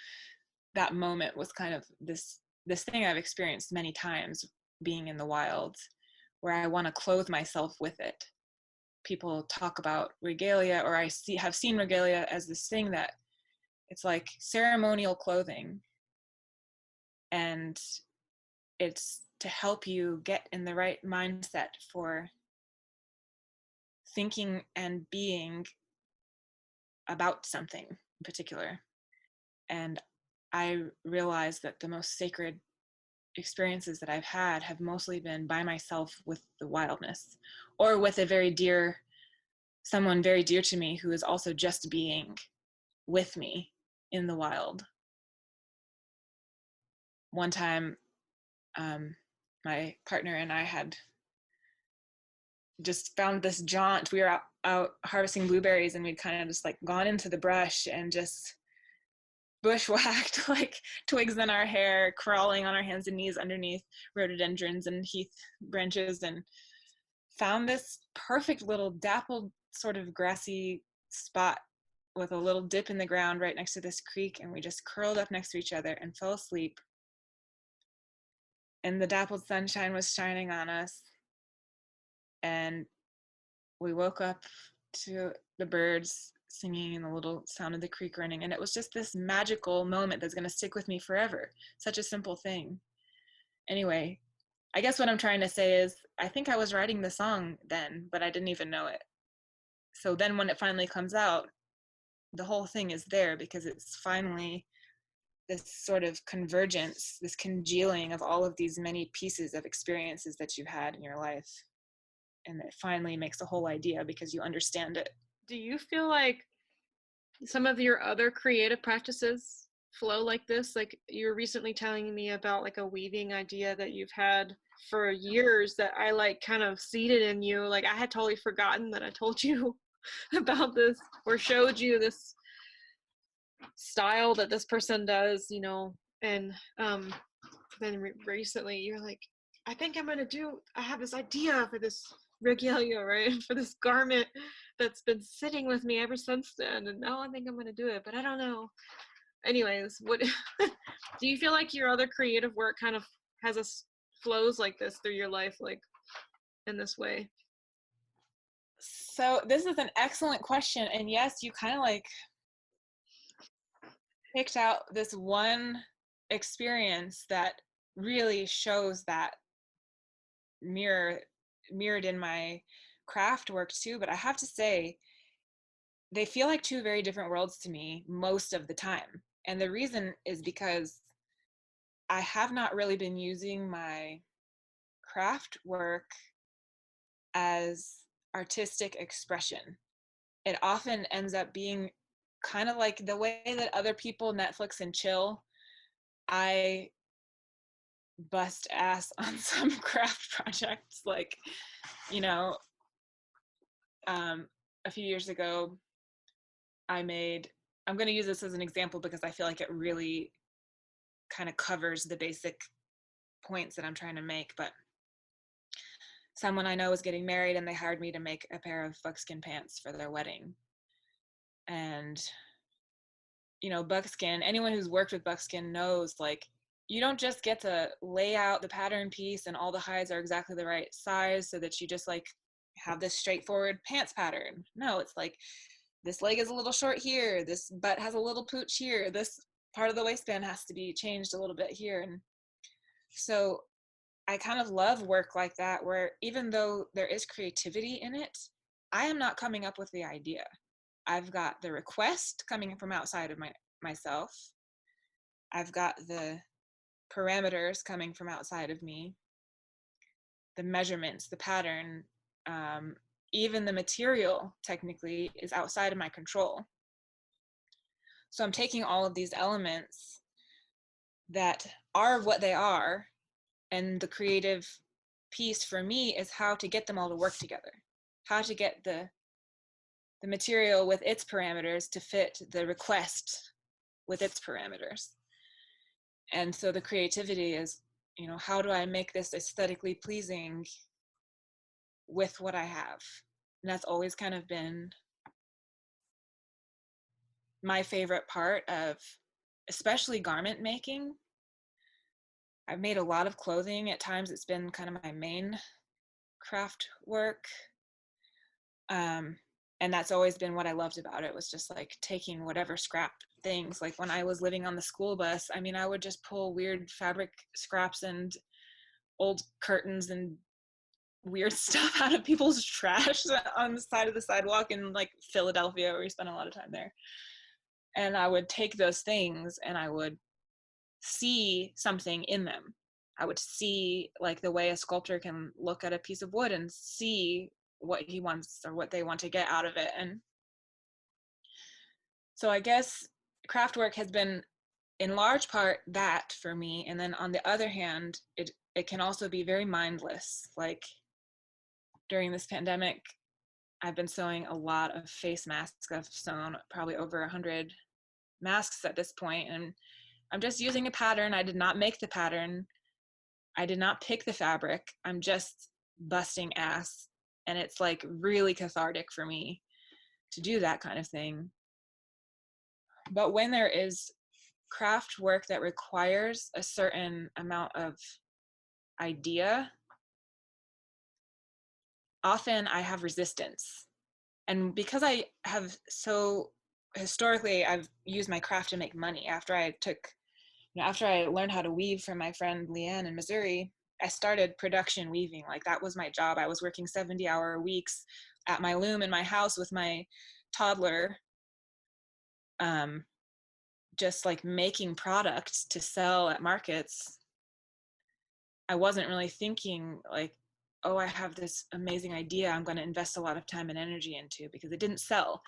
[SPEAKER 3] that moment was kind of this thing I've experienced many times being in the wild, where I want to clothe myself with it. People talk about regalia, or have seen regalia as this thing that it's like ceremonial clothing, and it's to help you get in the right mindset for thinking and being about something in particular. And I realized that the most sacred experiences that I've had have mostly been by myself with the wildness, or with someone very dear to me who is also just being with me in the wild. One time, my partner and I had just found this jaunt. We were out harvesting blueberries, and we'd kind of just like gone into the brush and just bushwhacked like twigs in our hair, crawling on our hands and knees underneath rhododendrons and heath branches, and found this perfect little dappled sort of grassy spot with a little dip in the ground right next to this creek, and we just curled up next to each other and fell asleep. And the dappled sunshine was shining on us, and we woke up to the birds singing and the little sound of the creek running, and it was just this magical moment that's going to stick with me forever. Such a simple thing. Anyway, I guess what I'm trying to say is I think I was writing the song then, but I didn't even know it. So then when it finally comes out, the whole thing is there because it's finally this sort of convergence, this congealing of all of these many pieces of experiences that you've had in your life. And it finally makes a whole idea because you understand it.
[SPEAKER 1] Do you feel like some of your other creative practices flow like this? Like you were recently telling me about like a weaving idea that you've had for years that I like kind of seeded in you. Like I had totally forgotten that I told you about this or showed you this style that this person does, you know, and then recently you're like, I think I have this idea for this regalia, right? For this garment that's been sitting with me ever since then, and now I think I'm gonna do it, but I don't know. Anyways, what do you feel like your other creative work kind of has flows like this through your life, like in this way?
[SPEAKER 3] So this is an excellent question, and yes, you kind of like picked out this one experience that really shows that mirrored in my craft work too. But I have to say, they feel like two very different worlds to me most of the time. And the reason is because I have not really been using my craft work as artistic expression. It often ends up being kind of like the way that other people Netflix and chill. I bust ass on some craft projects. Like, you know, a few years ago, I'm going to use this as an example because I feel like it really kind of covers the basic points that I'm trying to make. But someone I know was getting married, and they hired me to make a pair of buckskin pants for their wedding. And, you know, buckskin, anyone who's worked with buckskin knows, like, you don't just get to lay out the pattern piece and all the hides are exactly the right size so that you just like have this straightforward pants pattern. No, it's like this leg is a little short here, this butt has a little pooch here, this part of the waistband has to be changed a little bit here. And so I kind of love work like that, where even though there is creativity in it, I am not coming up with the idea. I've got the request coming from outside of myself. I've got the parameters coming from outside of me, the measurements, the pattern, even the material technically is outside of my control. So I'm taking all of these elements that are what they are, and the creative piece for me is how to get them all to work together, how to get the material with its parameters to fit the request with its parameters. And so the creativity is, you know, how do I make this aesthetically pleasing with what I have? And that's always kind of been my favorite part of especially garment making. I've made a lot of clothing. At times it's been kind of my main craft work. And that's always been what I loved about it, was just like taking whatever scrap things. Like when I was living on the school bus, I mean, I would just pull weird fabric scraps and old curtains and weird stuff out of people's trash on the side of the sidewalk in like Philadelphia, where we spent a lot of time there. And I would take those things and I would see something in them. I would see like the way a sculptor can look at a piece of wood and see what he wants or what they want to get out of it. And so I guess craft work has been in large part that for me. And then on the other hand, it can also be very mindless. Like during this pandemic, I've been sewing a lot of face masks. I've sewn probably over 100 masks at this point, and I'm just using a pattern. I did not make the pattern. I did not pick the fabric. I'm just busting ass, and it's like really cathartic for me to do that kind of thing. But when there is craft work that requires a certain amount of idea, often I have resistance. And because I have historically, I've used my craft to make money. After I learned how to weave from my friend Leanne in Missouri, I started production weaving. Like, that was my job. I was working 70-hour weeks at my loom in my house with my toddler, just like making products to sell at markets. I wasn't really thinking like, oh, I have this amazing idea I'm going to invest a lot of time and energy into, because it didn't sell.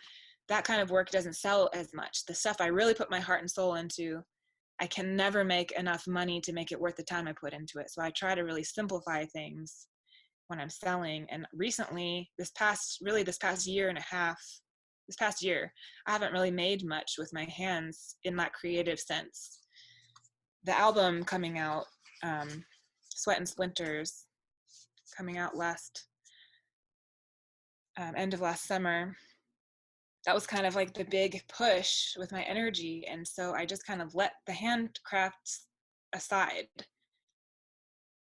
[SPEAKER 3] That kind of work doesn't sell as much. The stuff I really put my heart and soul into, I can never make enough money to make it worth the time I put into it. So I try to really simplify things when I'm selling. And recently, this past year and a half, this past year, I haven't really made much with my hands in that creative sense. The album coming out, Sweat and Splinters, coming out end of last summer, that was kind of like the big push with my energy. And so I just kind of let the handcrafts aside.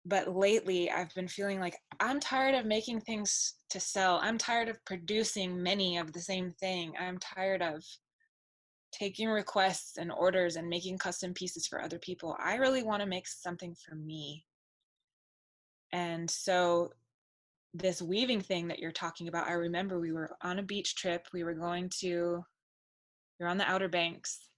[SPEAKER 3] But lately I've been feeling like I'm tired of making things to sell. I'm tired of producing many of the same thing. I'm tired of taking requests and orders and making custom pieces for other people. I really want to make something for me. And so this weaving thing that you're talking about, I remember we were on a beach trip. We were on the Outer Banks,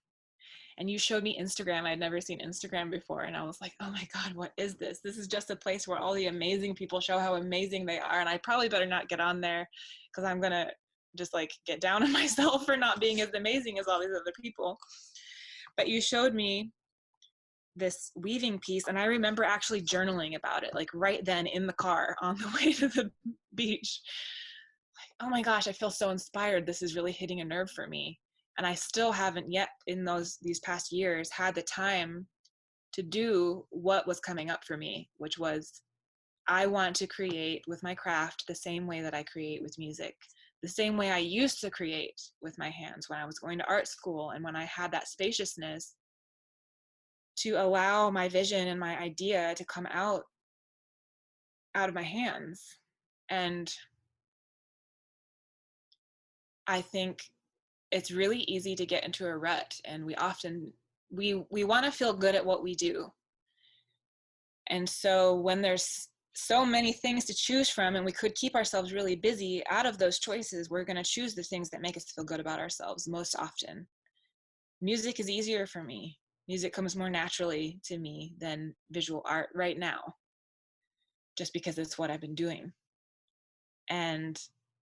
[SPEAKER 3] and you showed me Instagram. I'd never seen Instagram before. And I was like, oh my God, what is this? This is just a place where all the amazing people show how amazing they are. And I probably better not get on there, because I'm going to just like get down on myself for not being as amazing as all these other people. But you showed me this weaving piece, and I remember actually journaling about it, like right then in the car on the way to the beach. Like, oh my gosh, I feel so inspired. This is really hitting a nerve for me. And I still haven't yet in these past years had the time to do what was coming up for me, which was, I want to create with my craft the same way that I create with music, the same way I used to create with my hands when I was going to art school, and when I had that spaciousness to allow my vision and my idea to come out of my hands. And I think it's really easy to get into a rut, and we want to feel good at what we do. And so when there's so many things to choose from, and we could keep ourselves really busy, out of those choices, we're going to choose the things that make us feel good about ourselves most often. Music is easier for me. Music comes more naturally to me than visual art right now, just because it's what I've been doing. And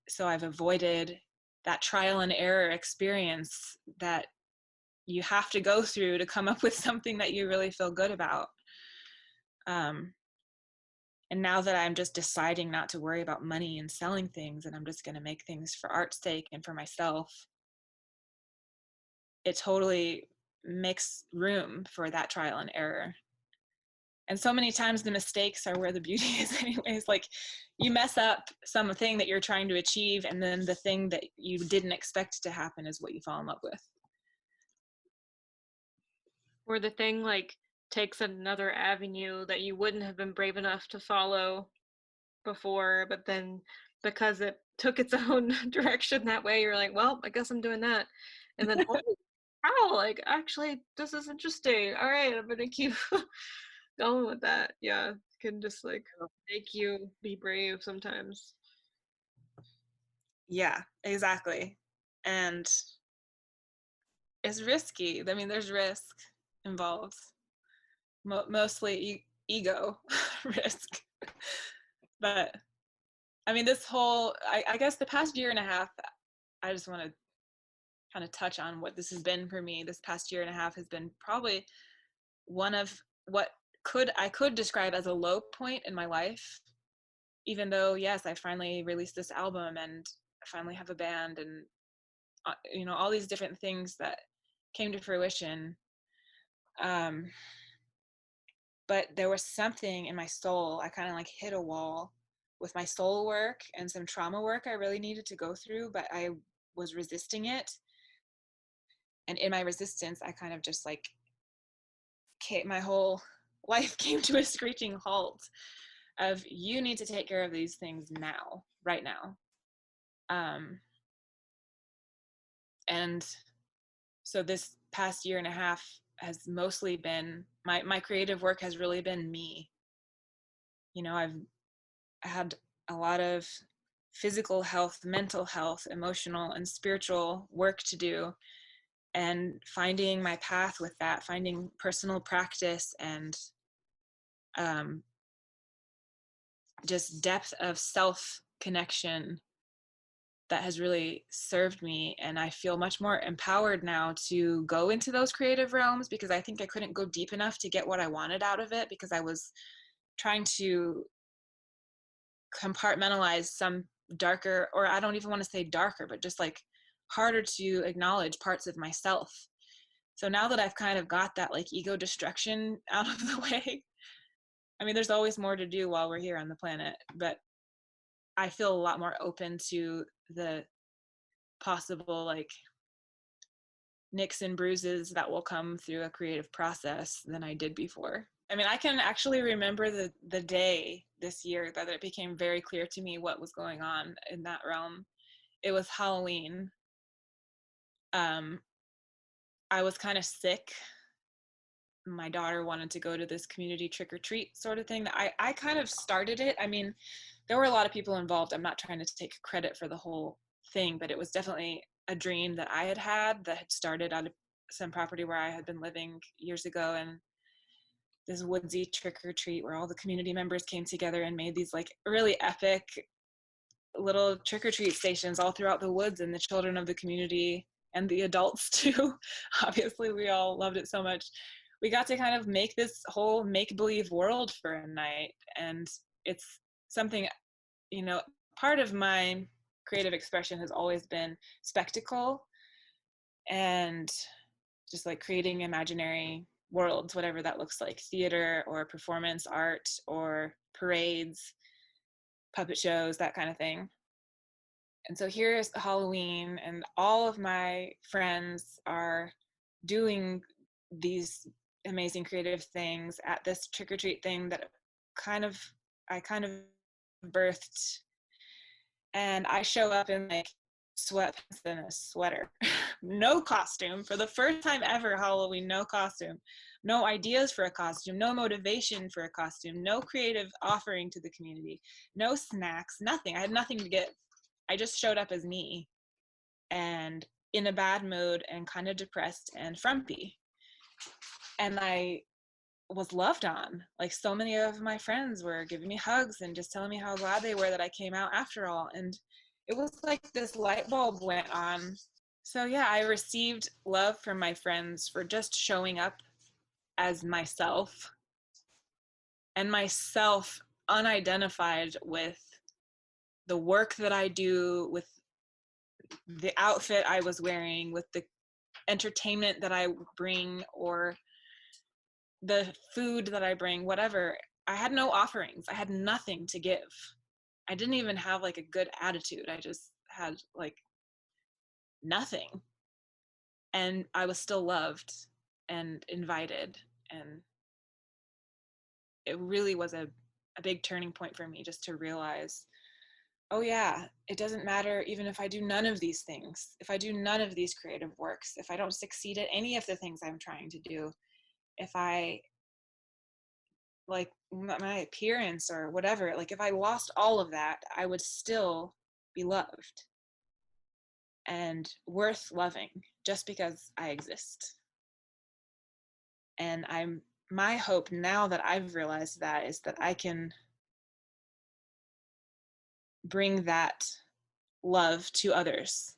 [SPEAKER 3] so I've avoided that trial and error experience that you have to go through to come up with something that you really feel good about. And now that I'm just deciding not to worry about money and selling things, and I'm just going to make things for art's sake and for myself, it totally makes room for that trial and error. And so many times the mistakes are where the beauty is anyways. Like, you mess up something that you're trying to achieve, and then the thing that you didn't expect to happen is what you fall in love with.
[SPEAKER 1] Or the thing like takes another avenue that you wouldn't have been brave enough to follow before, but then because it took its own direction that way, you're like, well, I guess I'm doing that. And then holy cow, like, actually this is interesting. All right, I'm gonna keep going with that. Yeah, it can just like make you be brave sometimes.
[SPEAKER 3] Yeah, exactly. And it's risky. I mean, there's risk involved. Mostly ego risk. But I mean, I guess the past year and a half, I just want to kind of touch on what this has been for me. This past year and a half has been probably one of what I could describe as a low point in my life, even though, yes, I finally released this album and I finally have a band and, you know, all these different things that came to fruition. But there was something in my soul. I kind of like hit a wall with my soul work and some trauma work I really needed to go through, but I was resisting it. And in my resistance, I kind of just like, my whole life came to a screeching halt of, you need to take care of these things now, right now. And so this past year and a half has mostly been, my creative work has really been me. You know, I've had a lot of physical health, mental health, emotional and spiritual work to do, and finding my path with that, finding personal practice and just depth of self connection that has really served me. And I feel much more empowered now to go into those creative realms, because I think I couldn't go deep enough to get what I wanted out of it, because I was trying to compartmentalize some darker, or I don't even want to say darker, but just like harder to acknowledge parts of myself. So now that I've kind of got that like ego destruction out of the way, I mean, there's always more to do while we're here on the planet, but I feel a lot more open to the possible like nicks and bruises that will come through a creative process than I did before. I mean, I can actually remember the day this year that it became very clear to me what was going on in that realm. It was Halloween. I was kind of sick. My daughter wanted to go to this community trick-or-treat sort of thing. I kind of started it. I mean, there were a lot of people involved. I'm not trying to take credit for the whole thing, but it was definitely a dream that I had that had started on some property where I had been living years ago, and this woodsy trick-or-treat where all the community members came together and made these like really epic little trick-or-treat stations all throughout the woods, and the children of the community and the adults too, obviously we all loved it so much. We got to kind of make this whole make-believe world for a night. And it's something, you know, part of my creative expression has always been spectacle and just like creating imaginary worlds, whatever that looks like, theater or performance art or parades, puppet shows, that kind of thing. And so here's Halloween, and all of my friends are doing these amazing creative things at this trick-or-treat thing that I kind of birthed. And I show up in like sweatpants and a sweater, no costume for the first time ever. Halloween, no costume, no ideas for a costume, no motivation for a costume, no creative offering to the community, no snacks, nothing. I had nothing to give. I just showed up as me, and in a bad mood and kind of depressed and frumpy. And I was loved on. Like, so many of my friends were giving me hugs and just telling me how glad they were that I came out after all. And it was like this light bulb went on. So yeah, I received love from my friends for just showing up as myself, and myself unidentified with the work that I do, with the outfit I was wearing, with the entertainment that I bring, or the food that I bring, whatever. I had no offerings. I had nothing to give. I didn't even have like a good attitude. I just had like nothing. And I was still loved and invited. And it really was a big turning point for me, just to realize, oh yeah, it doesn't matter even if I do none of these things, if I do none of these creative works, if I don't succeed at any of the things I'm trying to do, if I like my appearance or whatever, like if I lost all of that, I would still be loved and worth loving just because I exist. And my hope now that I've realized that is that I can bring that love to others.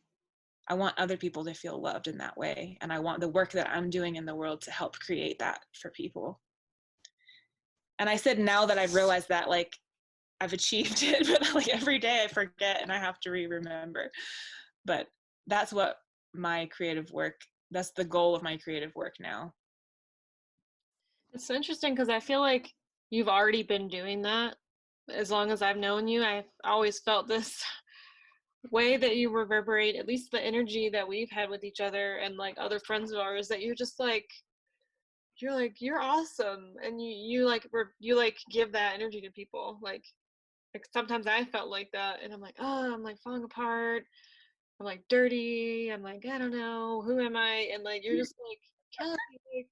[SPEAKER 3] I want other people to feel loved in that way. And I want the work that I'm doing in the world to help create that for people. And I said, now that I've realized that, like, I've achieved it, but like every day I forget and I have to remember. But that's what my creative work, that's the goal of my creative work now.
[SPEAKER 1] It's interesting because I feel like you've already been doing that. As long as I've known you, I've always felt this way that you reverberate, at least the energy that we've had with each other and like other friends of ours, that you're just like, you're awesome, and you like give that energy to people. Like sometimes I felt like that, and I'm like, oh, I'm like falling apart. I'm like dirty. I'm like, I don't know, who am I? And like you're just like, Kelly, like,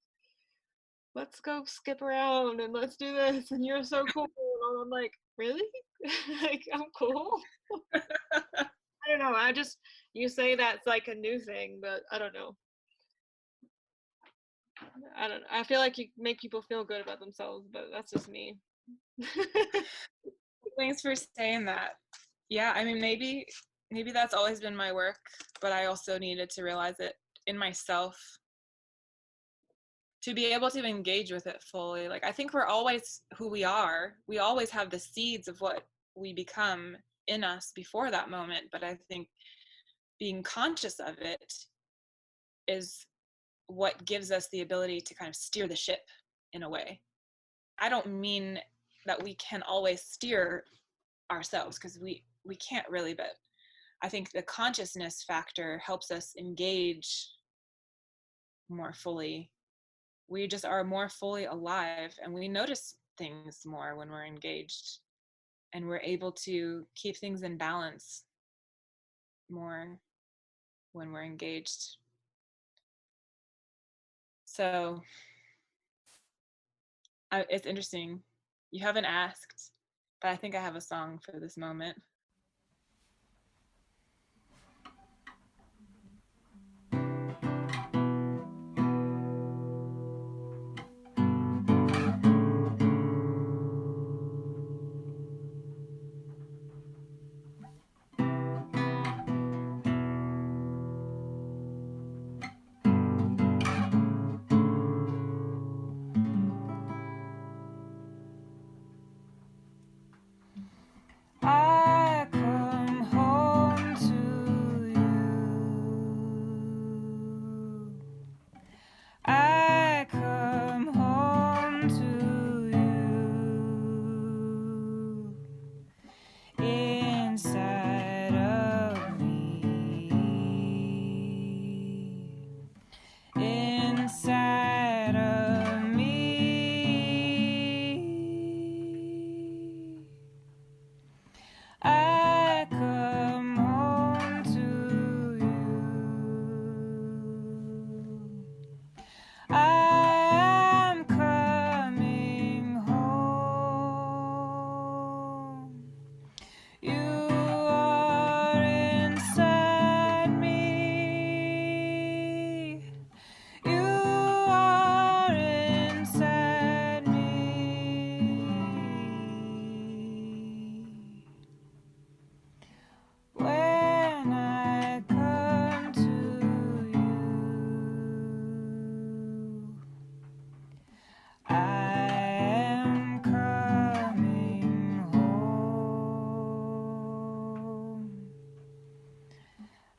[SPEAKER 1] let's go skip around and let's do this, and you're so cool. And I'm like, really? Like I'm cool. I don't know. You say that's like a new thing, but I don't know. I don't know. I feel like you make people feel good about themselves, but that's just me.
[SPEAKER 3] Thanks for saying that. Yeah, I mean, maybe that's always been my work, but I also needed to realize it in myself to be able to engage with it fully. Like I think we're always who we are. We always have the seeds of what we become in us before that moment, but I think being conscious of it is what gives us the ability to kind of steer the ship in a way. I don't mean that we can always steer ourselves, because we can't really, but I think the consciousness factor helps us engage more fully. We just are more fully alive, and we notice things more when we're engaged, and we're able to keep things in balance more when we're engaged. So it's interesting. You haven't asked, but I think I have a song for this moment.
[SPEAKER 2] I come home to you. I come home to you. Inside of me. Inside of me. I come home to you. I am coming home. You are inside me. You are inside me. When I come to you, I am coming home.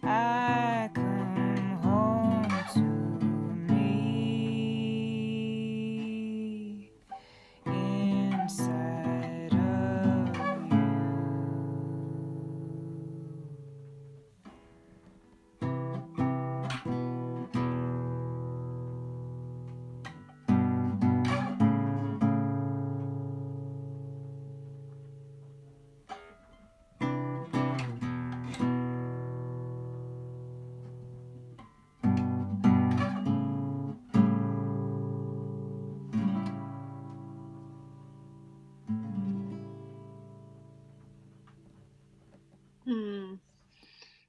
[SPEAKER 2] I come home to me inside of you.
[SPEAKER 1] Hmm.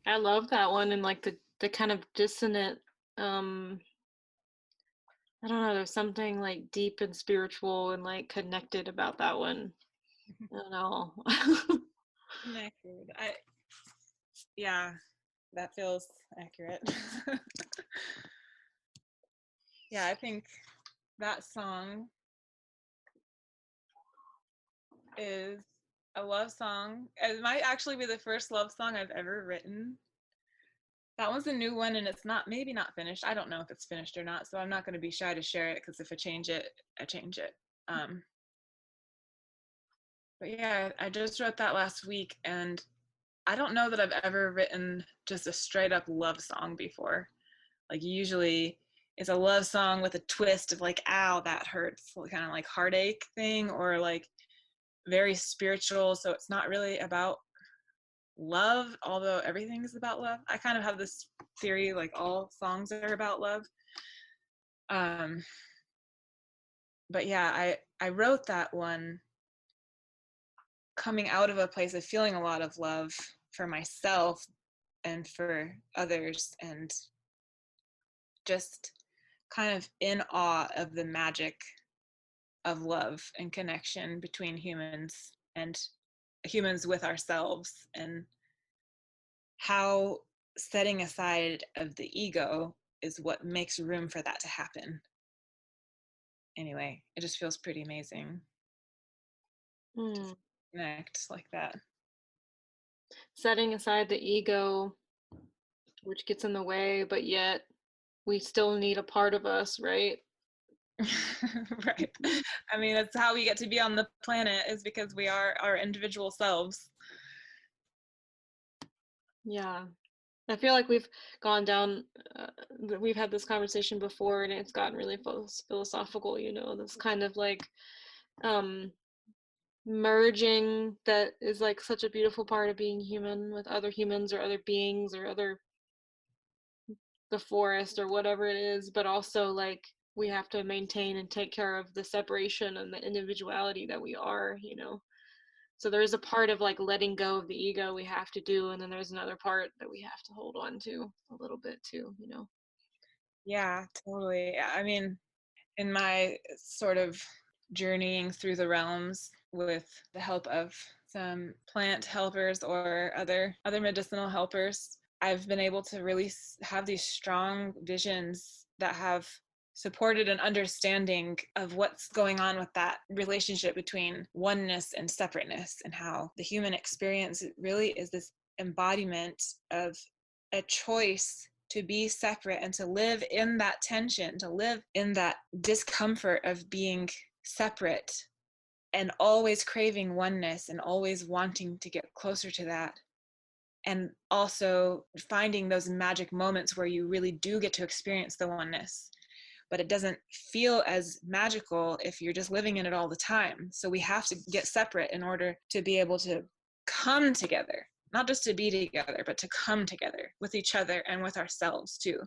[SPEAKER 1] I love that one, and like the kind of dissonant, um I don't know, there's something like deep and spiritual and like connected about that one. I don't know.
[SPEAKER 3] Connected. Yeah, that feels accurate. Yeah, I think that song is a love song. It might actually be the first love song I've ever written. That one's a new one, and it's not, maybe not finished. I don't know if it's finished or not, so I'm not going to be shy to share it, because if I change it, I change it. But yeah, I just wrote that last week, and I don't know that I've ever written just a straight up love song before. Like usually it's a love song with a twist of like, ow, that hurts, kind of like heartache thing, or like very spiritual. So it's not really about love, although everything is about love. I kind of have this theory like all songs are about love. Um, but yeah, I wrote that one coming out of a place of feeling a lot of love for myself and for others, and just kind of in awe of the magic of love and connection between humans and humans with ourselves, and how setting aside of the ego is what makes room for that to happen. Anyway, it just feels pretty amazing to connect like that.
[SPEAKER 1] Setting aside the ego, which gets in the way, but yet we still need a part of us, right?
[SPEAKER 3] Right. I mean, that's how we get to be on the planet, is because we are our individual selves.
[SPEAKER 1] Yeah. I feel like we've gone down, we've had this conversation before and it's gotten really philosophical, you know, this kind of like um, merging that is like such a beautiful part of being human with other humans or other beings or other, the forest or whatever it is, but also like we have to maintain and take care of the separation and the individuality that we are, you know. So there's a part of like letting go of the ego we have to do, and then there's another part that we have to hold on to a little bit too, you know.
[SPEAKER 3] Yeah, totally. I mean, in my sort of journeying through the realms with the help of some plant helpers or other medicinal helpers, I've been able to really have these strong visions that have supported an understanding of what's going on with that relationship between oneness and separateness, and how the human experience really is this embodiment of a choice to be separate and to live in that tension, to live in that discomfort of being separate, and always craving oneness and always wanting to get closer to that. And also finding those magic moments where you really do get to experience the oneness. But it doesn't feel as magical if you're just living in it all the time. So we have to get separate in order to be able to come together, not just to be together, but to come together with each other and with ourselves too.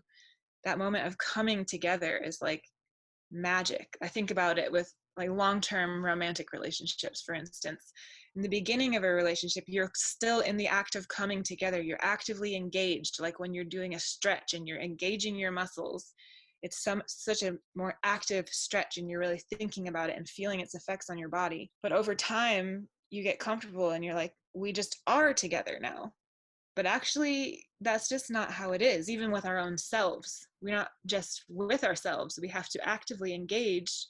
[SPEAKER 3] That moment of coming together is like magic. I think about it with like long-term romantic relationships, for instance. In the beginning of a relationship, you're still in the act of coming together. You're actively engaged, like when you're doing a stretch and you're engaging your muscles. It's such a more active stretch, and you're really thinking about it and feeling its effects on your body. But over time, you get comfortable and you're like, we just are together now. But actually, that's just not how it is, even with our own selves. We're not just with ourselves. We have to actively engage,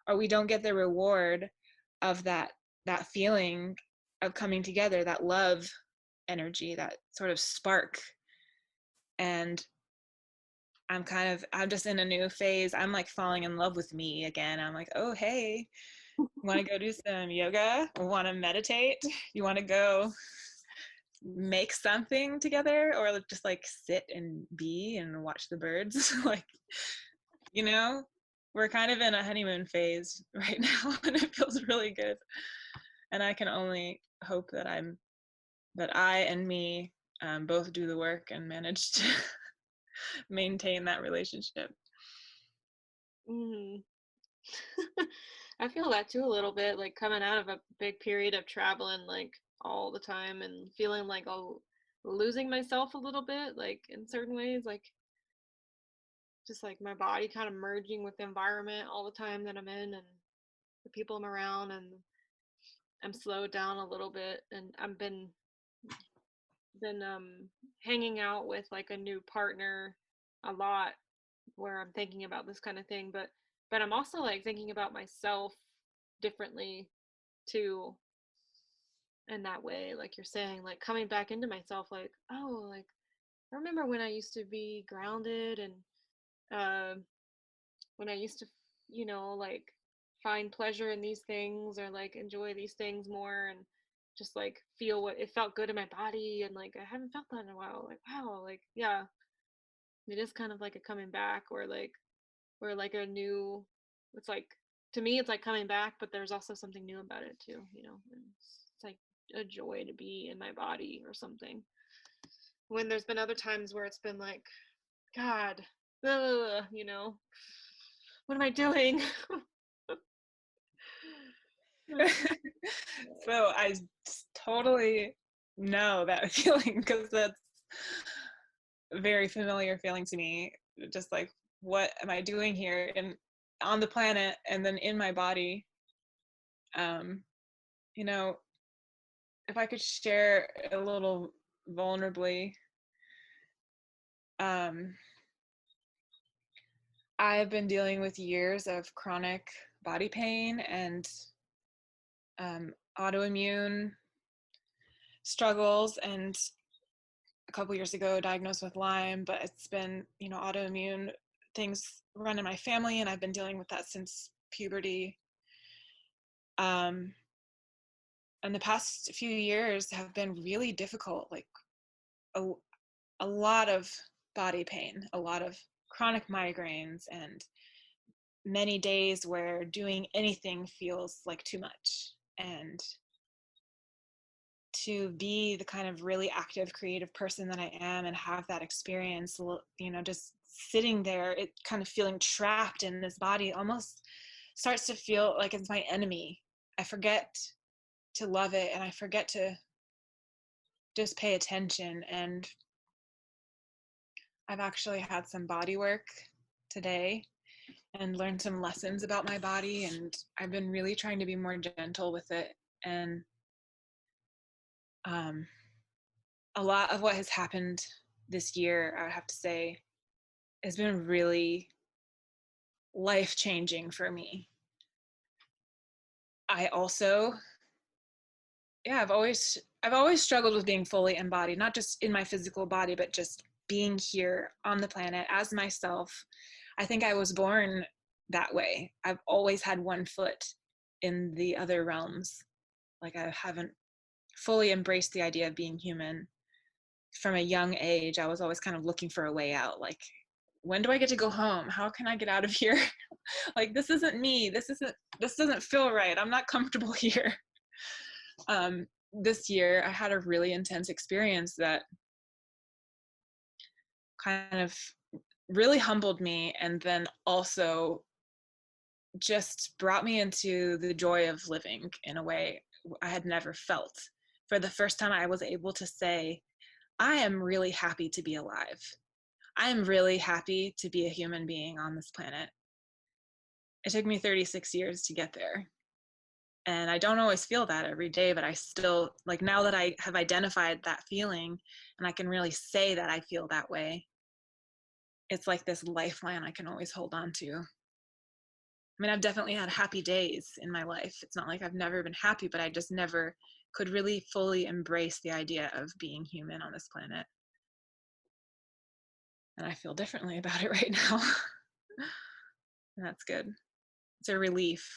[SPEAKER 3] or we don't get the reward of that feeling of coming together, that love energy, that sort of spark. And I'm just in a new phase. I'm like falling in love with me again. I'm like, oh, hey, want to go do some yoga? Want to meditate? You want to go make something together, or just like sit and be and watch the birds? Like, you know, we're kind of in a honeymoon phase right now, and it feels really good. And I can only hope that I and me both do the work and manage to maintain that relationship.
[SPEAKER 1] Mm. I feel that too a little bit, like coming out of a big period of traveling like all the time and feeling like oh, losing myself a little bit, like in certain ways, like just like my body kind of merging with the environment all the time that I'm in and the people I'm around, and I'm slowed down a little bit, and I've been hanging out with like a new partner a lot where I'm thinking about this kind of thing, but I'm also like thinking about myself differently too. in that way, like you're saying, like coming back into myself, like, oh, like I remember when I used to be grounded, and uh, when I used to, like find pleasure in these things, or like enjoy these things more, and just like feel what it felt good in my body, and like I haven't felt that in a while. Like, wow, like, yeah, it is kind of like a coming back, or like a new, it's like, to me it's like coming back, but there's also something new about it too, and it's like a joy to be in my body or something, when there's been other times where it's been like, God, ugh, what am I doing?
[SPEAKER 3] So I totally know that feeling, because that's a very familiar feeling to me. Just like, what am I doing here and on the planet, and then in my body? Um, you know, if I could share a little vulnerably, um, I've been dealing with years of chronic body pain and autoimmune struggles, and a couple years ago diagnosed with Lyme, but it's been, autoimmune things run in my family, and I've been dealing with that since puberty. And the past few years have been really difficult, like a, a lot of body pain, a lot of chronic migraines, and many days where doing anything feels like too much. And to be the kind of really active creative person that I am, and have that experience, just sitting there, it kind of feeling trapped in this body almost starts to feel like it's my enemy. I forget to love it, and I forget to just pay attention. And I've actually had some body work today and learned some lessons about my body, and I've been really trying to be more gentle with it. And um, a lot of what has happened this year, I would have to say, has been really life-changing for me. I also, yeah, I've always struggled with being fully embodied, not just in my physical body, but just being here on the planet as myself. I think I was born that way. I've always had one foot in the other realms. Like, I haven't fully embraced the idea of being human. From a young age, I was always kind of looking for a way out. Like, when do I get to go home? How can I get out of here? Like, this isn't me. This doesn't feel right. I'm not comfortable here. This year, I had a really intense experience that kind of really humbled me, and then also just brought me into the joy of living in a way I had never felt. For the first time, I was able to say, I am really happy to be alive. I am really happy to be a human being on this planet. It took me 36 years to get there. And I don't always feel that every day, but I still, like, now that I have identified that feeling and I can really say that I feel that way, it's like this lifeline I can always hold on to. I mean, I've definitely had happy days in my life. It's not like I've never been happy, but I just never could really fully embrace the idea of being human on this planet. And I feel differently about it right now. And that's good. It's a relief.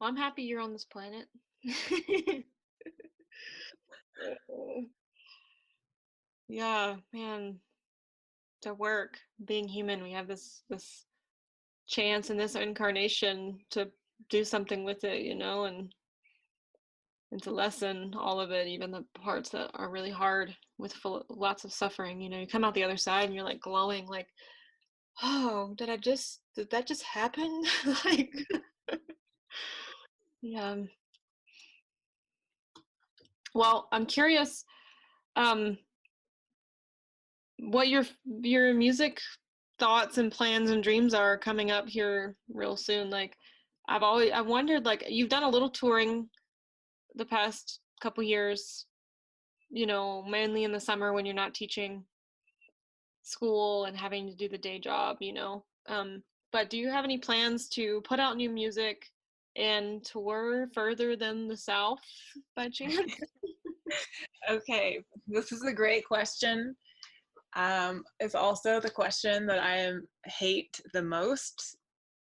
[SPEAKER 1] Well, I'm happy you're on this planet. Yeah, man, to work, being human, we have this chance in this incarnation to do something with it, and to lessen all of it, even the parts that are really hard, with lots of suffering. You come out the other side and you're like glowing, like, oh, did that just happen? Like, yeah. Well, I'm curious, um, what your music thoughts and plans and dreams are coming up here real soon. Like, I've wondered, like, you've done a little touring the past couple years, mainly in the summer when you're not teaching school and having to do the day job. But do you have any plans to put out new music and tour further than the South by chance?
[SPEAKER 3] Okay, this is a great question. It's also the question that hate the most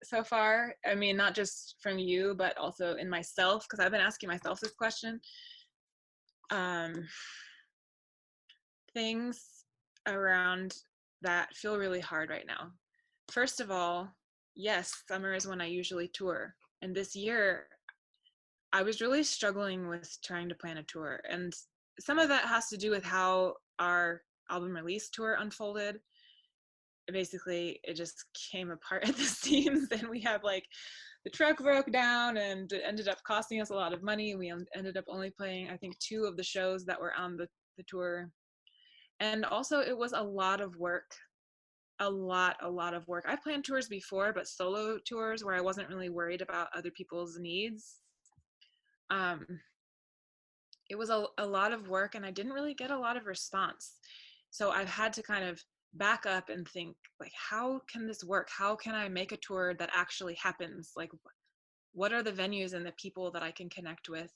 [SPEAKER 3] so far. I mean, not just from you, but also in myself, because I've been asking myself this question. Things around that feel really hard right now. First of all, yes, summer is when I usually tour. And this year, I was really struggling with trying to plan a tour. And some of that has to do with how our album release tour unfolded. Basically, it just came apart at the seams, and we have like the truck broke down and it ended up costing us a lot of money. We ended up only playing, I think, 2 of the shows that were on the tour. And also, it was a lot of work. A lot of work. I've planned tours before, but solo tours where I wasn't really worried about other people's needs. It was a lot of work, and I didn't really get a lot of response. So I've had to kind of back up and think, like, how can this work? How can I make a tour that actually happens? Like, what are the venues and the people that I can connect with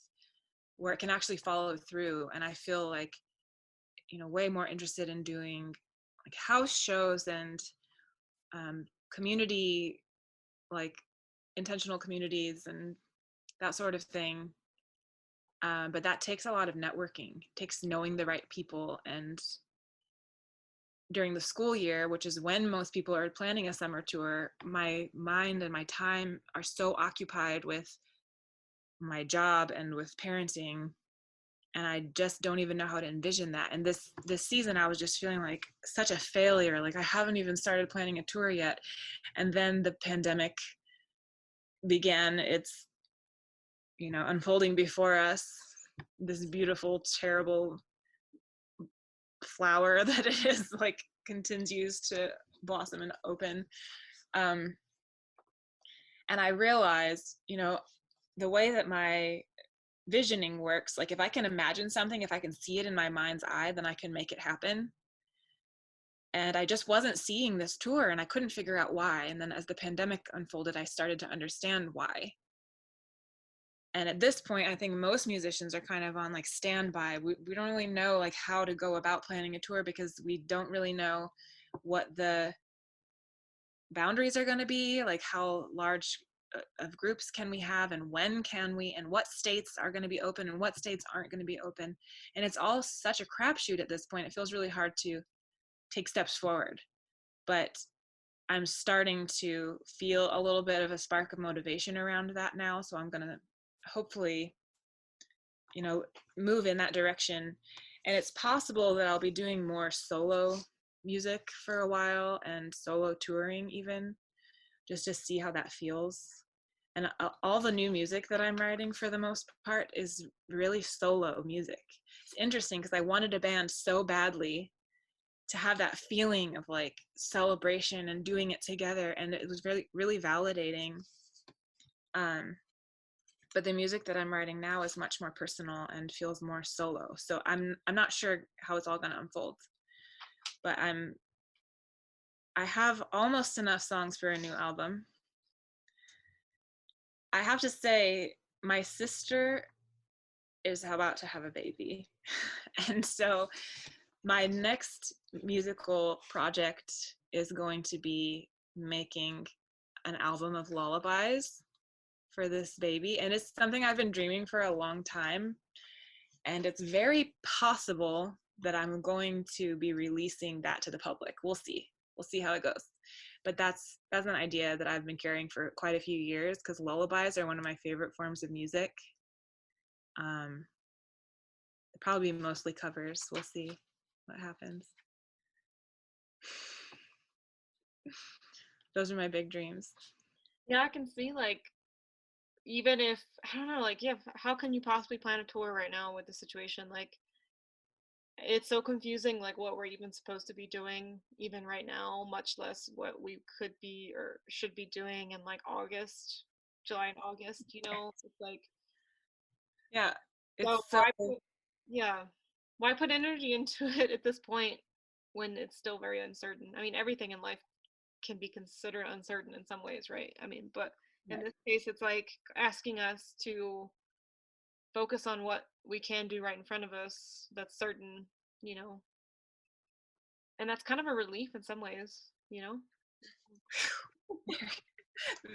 [SPEAKER 3] where it can actually follow through? And I feel like, way more interested in doing like house shows and community, like intentional communities and that sort of thing. But that takes a lot of networking, it takes knowing the right people. And during the school year, which is when most people are planning a summer tour, my mind and my time are so occupied with my job and with parenting, and I just don't even know how to envision that. And this season I was just feeling like such a failure, like I haven't even started planning a tour yet. And then the pandemic began its unfolding before us, this beautiful, terrible flower that it is, like continues to blossom and open. And I realized, the way that my visioning works, like if I can imagine something, if I can see it in my mind's eye, then I can make it happen. And I just wasn't seeing this tour, and I couldn't figure out why. And then as the pandemic unfolded, I started to understand why. And at this point, I think most musicians are kind of on like standby. We don't really know like how to go about planning a tour, because we don't really know what the boundaries are going to be, like how large of groups can we have, and when can we, and what states are going to be open and what states aren't going to be open. And it's all such a crapshoot at this point. It feels really hard to take steps forward. But I'm starting to feel a little bit of a spark of motivation around that now. So I'm going to hopefully, move in that direction. And it's possible that I'll be doing more solo music for a while, and solo touring even, just to see how that feels. And all the new music that I'm writing for the most part is really solo music. It's interesting because I wanted a band so badly to have that feeling of like celebration and doing it together, and it was really, really validating. But the music that I'm writing now is much more personal and feels more solo. So I'm not sure how it's all going to unfold, but I have almost enough songs for a new album. I have to say, my sister is about to have a baby. And so my next musical project is going to be making an album of lullabies for this baby. And it's something I've been dreaming for a long time. And it's very possible that I'm going to be releasing that to the public. We'll see. We'll see how it goes. But that's an idea that I've been carrying for quite a few years, because lullabies are one of my favorite forms of music. Probably mostly covers. We'll see what happens. Those are my big dreams.
[SPEAKER 1] Yeah, I can see like, even if, I don't know, like, yeah, how can you possibly plan a tour right now with the situation? Like, it's so confusing, like what we're even supposed to be doing even right now, much less what we could be or should be doing in like August, July and August, it's like,
[SPEAKER 3] Yeah,
[SPEAKER 1] so
[SPEAKER 3] it's so
[SPEAKER 1] why put, yeah, why put energy into it at this point when it's still very uncertain? I mean, everything in life can be considered uncertain in some ways, right? I mean, but In this case, it's like asking us to focus on what we can do right in front of us that's certain, you know. And that's kind of a relief in some ways, you know.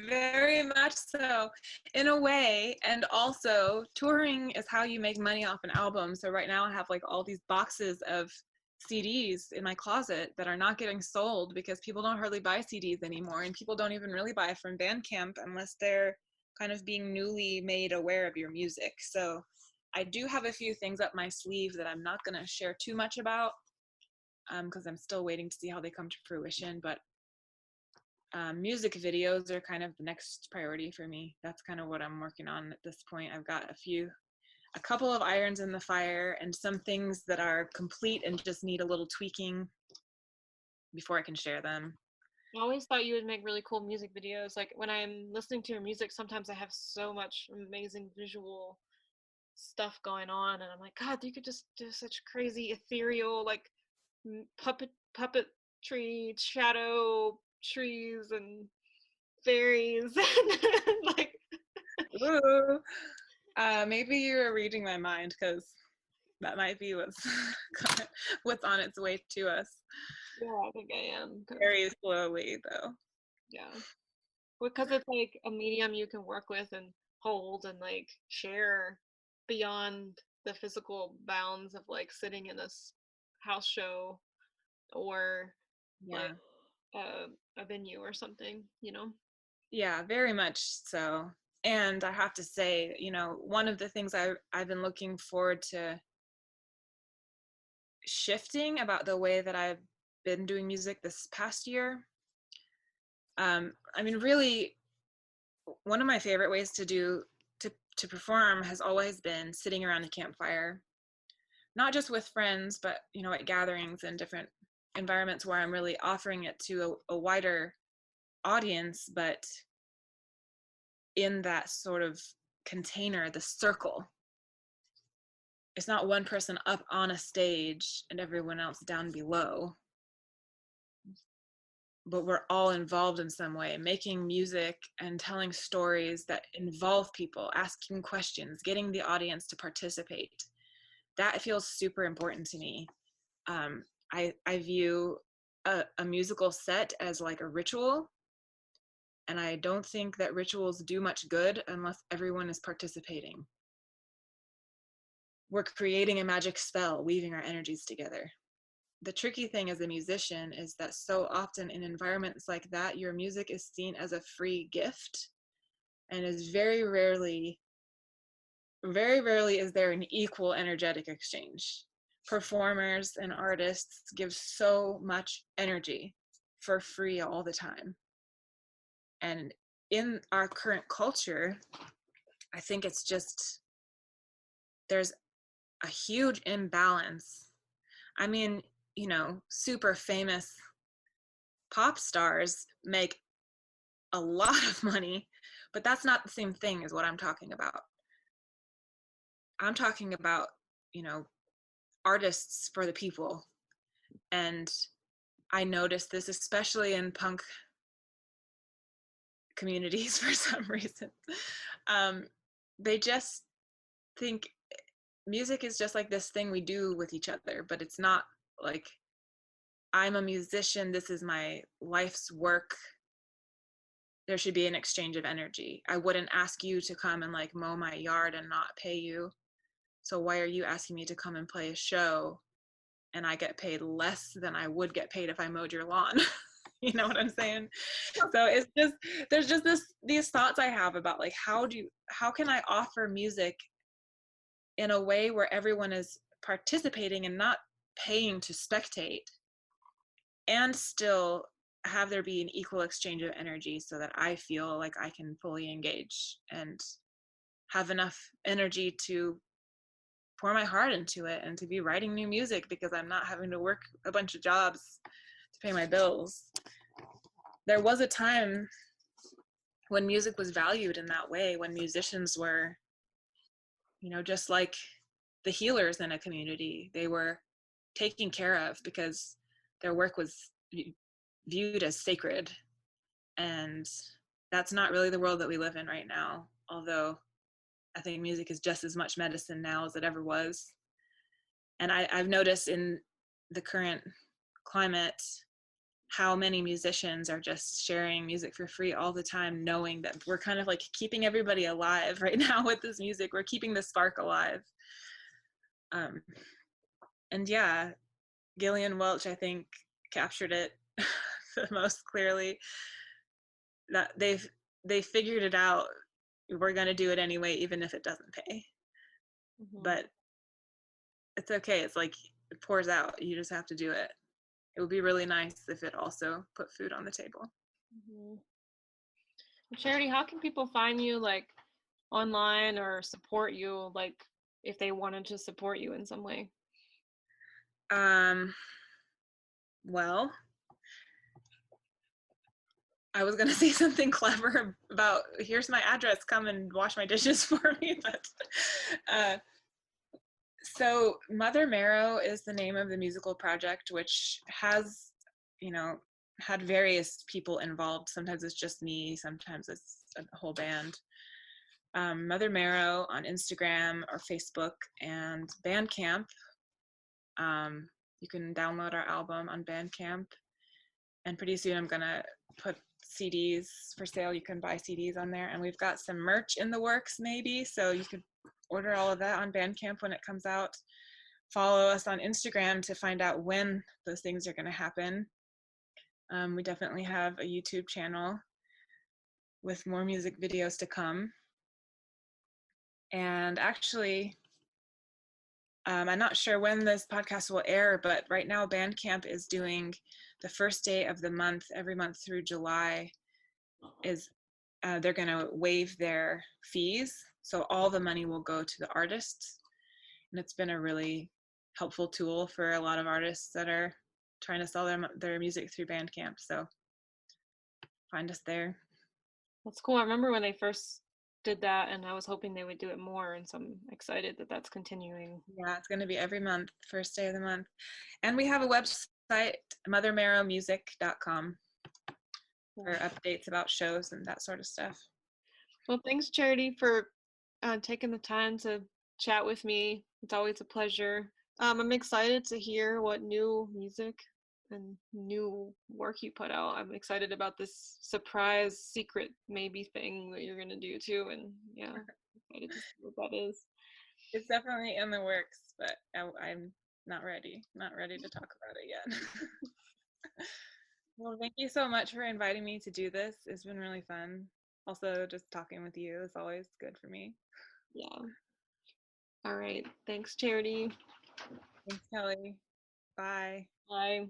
[SPEAKER 3] Very much so, in a way. And also, touring is how you make money off an album. So right now I have like all these boxes of CDs in my closet that are not getting sold because people don't hardly buy CDs anymore, and people don't even really buy from Bandcamp unless they're kind of being newly made aware of your music. So I do have a few things up my sleeve that I'm not going to share too much about because I'm still waiting to see how they come to fruition. But music videos are kind of the next priority for me. That's kind of what I'm working on at this point. I've got a couple of irons in the fire and some things that are complete and just need a little tweaking before I can share them.
[SPEAKER 1] I always thought you would make really cool music videos. Like when I'm listening to your music, sometimes I have so much amazing visual stuff going on, and I'm like, God, you could just do such crazy ethereal, like puppetry, shadow trees and fairies, like.
[SPEAKER 3] Ooh. Maybe you're reading my mind because that might be what's on its way to us.
[SPEAKER 1] Yeah, I think I am.
[SPEAKER 3] Very slowly, though.
[SPEAKER 1] Yeah, because it's like a medium you can work with and hold and like share beyond the physical bounds of like sitting in this house show or like
[SPEAKER 3] Yeah.
[SPEAKER 1] a venue or something, you know.
[SPEAKER 3] Yeah, very much so. And I have to say, one of the things I've been looking forward to shifting about the way that I've been doing music this past year. Really, one of my favorite ways to perform has always been sitting around a campfire, not just with friends, but at gatherings and different environments where I'm really offering it to a wider audience, but in that sort of container, the circle. It's not one person up on a stage and everyone else down below, but we're all involved in some way, making music and telling stories that involve people, asking questions, getting the audience to participate. That feels super important to me. I view a musical set as like a ritual, and I don't think that rituals do much good unless everyone is participating. We're creating a magic spell, weaving our energies together. The tricky thing as a musician is that so often in environments like that, your music is seen as a free gift, and is very rarely is there an equal energetic exchange. Performers and artists give so much energy for free all the time. And in our current culture, I think it's just, there's a huge imbalance. I mean, super famous pop stars make a lot of money, but that's not the same thing as what I'm talking about. I'm talking about, artists for the people. And I noticed this especially in punk communities for some reason. They just think music is just like this thing we do with each other, but it's not like, I'm a musician, this is my life's work. There should be an exchange of energy. I wouldn't ask you to come and like mow my yard and not pay you. So why are you asking me to come and play a show and I get paid less than I would get paid if I mowed your lawn? You know what I'm saying? So it's just, there's just these thoughts I have about like, how can I offer music in a way where everyone is participating and not paying to spectate, and still have there be an equal exchange of energy so that I feel like I can fully engage and have enough energy to pour my heart into it and to be writing new music because I'm not having to work a bunch of jobs to pay my bills. There was a time when music was valued in that way, when musicians were, just like the healers in a community. They were taken care of because their work was viewed as sacred, and that's not really the world that we live in right now, although I think music is just as much medicine now as it ever was. And I've noticed in the current climate how many musicians are just sharing music for free all the time, knowing that we're kind of like keeping everybody alive right now with this music. We're keeping the spark alive. And yeah, Gillian Welch, I think, captured it the most clearly. That they figured it out. We're going to do it anyway, even if it doesn't pay. But it's okay. It's like it pours out. You just have to do it. It would be really nice if it also put food on the table.
[SPEAKER 1] Charity, how can people find you, like, online or support you, like, if they wanted to support you in some way?
[SPEAKER 3] Well, I was gonna say something clever about here's my address, come and wash my dishes for me, but so Mother Marrow is the name of the musical project, which has, had various people involved. Sometimes it's just me, sometimes it's a whole band. Mother Marrow on Instagram or Facebook and Bandcamp. You can download our album on Bandcamp, and pretty soon I'm gonna put CDs for sale. You can buy CDs on there, and we've got some merch in the works maybe, so you could order all of that on Bandcamp when it comes out. Follow us on Instagram to find out when those things are going to happen. We definitely have a YouTube channel with more music videos to come. And actually, I'm not sure when this podcast will air, but right now Bandcamp is doing the first day of the month, every month through July, is they're going to waive their fees. So all the money will go to the artists. And it's been a really helpful tool for a lot of artists that are trying to sell their music through Bandcamp. So find us there.
[SPEAKER 1] That's cool. I remember when they first did that, and I was hoping they would do it more, and so I'm excited that that's continuing.
[SPEAKER 3] Yeah, it's going to be every month, first day of the month. And we have a website, mothermarrowmusic.com, for updates about shows and that sort of stuff.
[SPEAKER 1] Well, thanks, Charity, for taking the time to chat with me. It's always a pleasure. I'm excited to hear what new music and new work you put out. I'm excited about this surprise secret maybe thing that you're gonna do too, and yeah, I'm excited to see what that is.
[SPEAKER 3] It's definitely in the works, but I'm not ready to talk about it yet. Well, thank you so much for inviting me to do this. It's been really fun. Also, just talking with you is always good for me.
[SPEAKER 1] Yeah. All right. Thanks, Charity.
[SPEAKER 3] Thanks, Kelly. Bye.
[SPEAKER 1] Bye.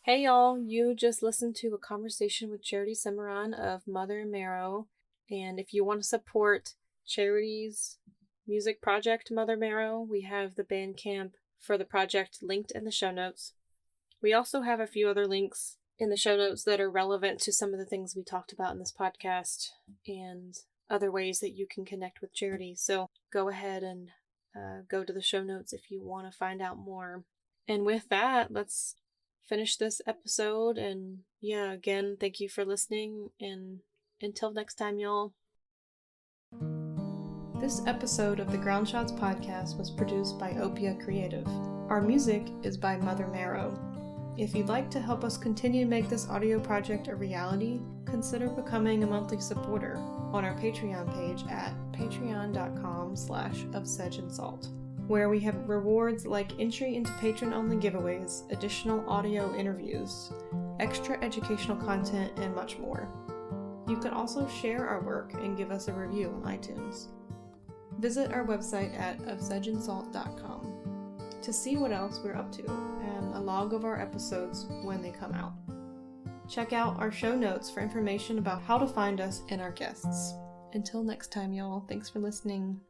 [SPEAKER 1] Hey, y'all. You just listened to a conversation with Charity Cimarron of Mother Marrow. And if you want to support Charity's music project, Mother Marrow, we have the Bandcamp for the project linked in the show notes. We also have a few other links in the show notes that are relevant to some of the things we talked about in this podcast and other ways that you can connect with Charity. So go ahead and go to the show notes if you want to find out more. And with that, let's finish this episode. And yeah, again, thank you for listening. And until next time, y'all. This episode of the Groundshots podcast was produced by Opia Creative. Our music is by Mother Marrow. If you'd like to help us continue to make this audio project a reality, consider becoming a monthly supporter on our Patreon page at patreon.com/ofsedgeandsalt, where we have rewards like entry into patron-only giveaways, additional audio interviews, extra educational content, and much more. You can also share our work and give us a review on iTunes. Visit our website at ofsedgeandsalt.com to see what else we're up to and a log of our episodes when they come out. Check out our show notes for information about how to find us and our guests. Until next time, y'all, thanks for listening.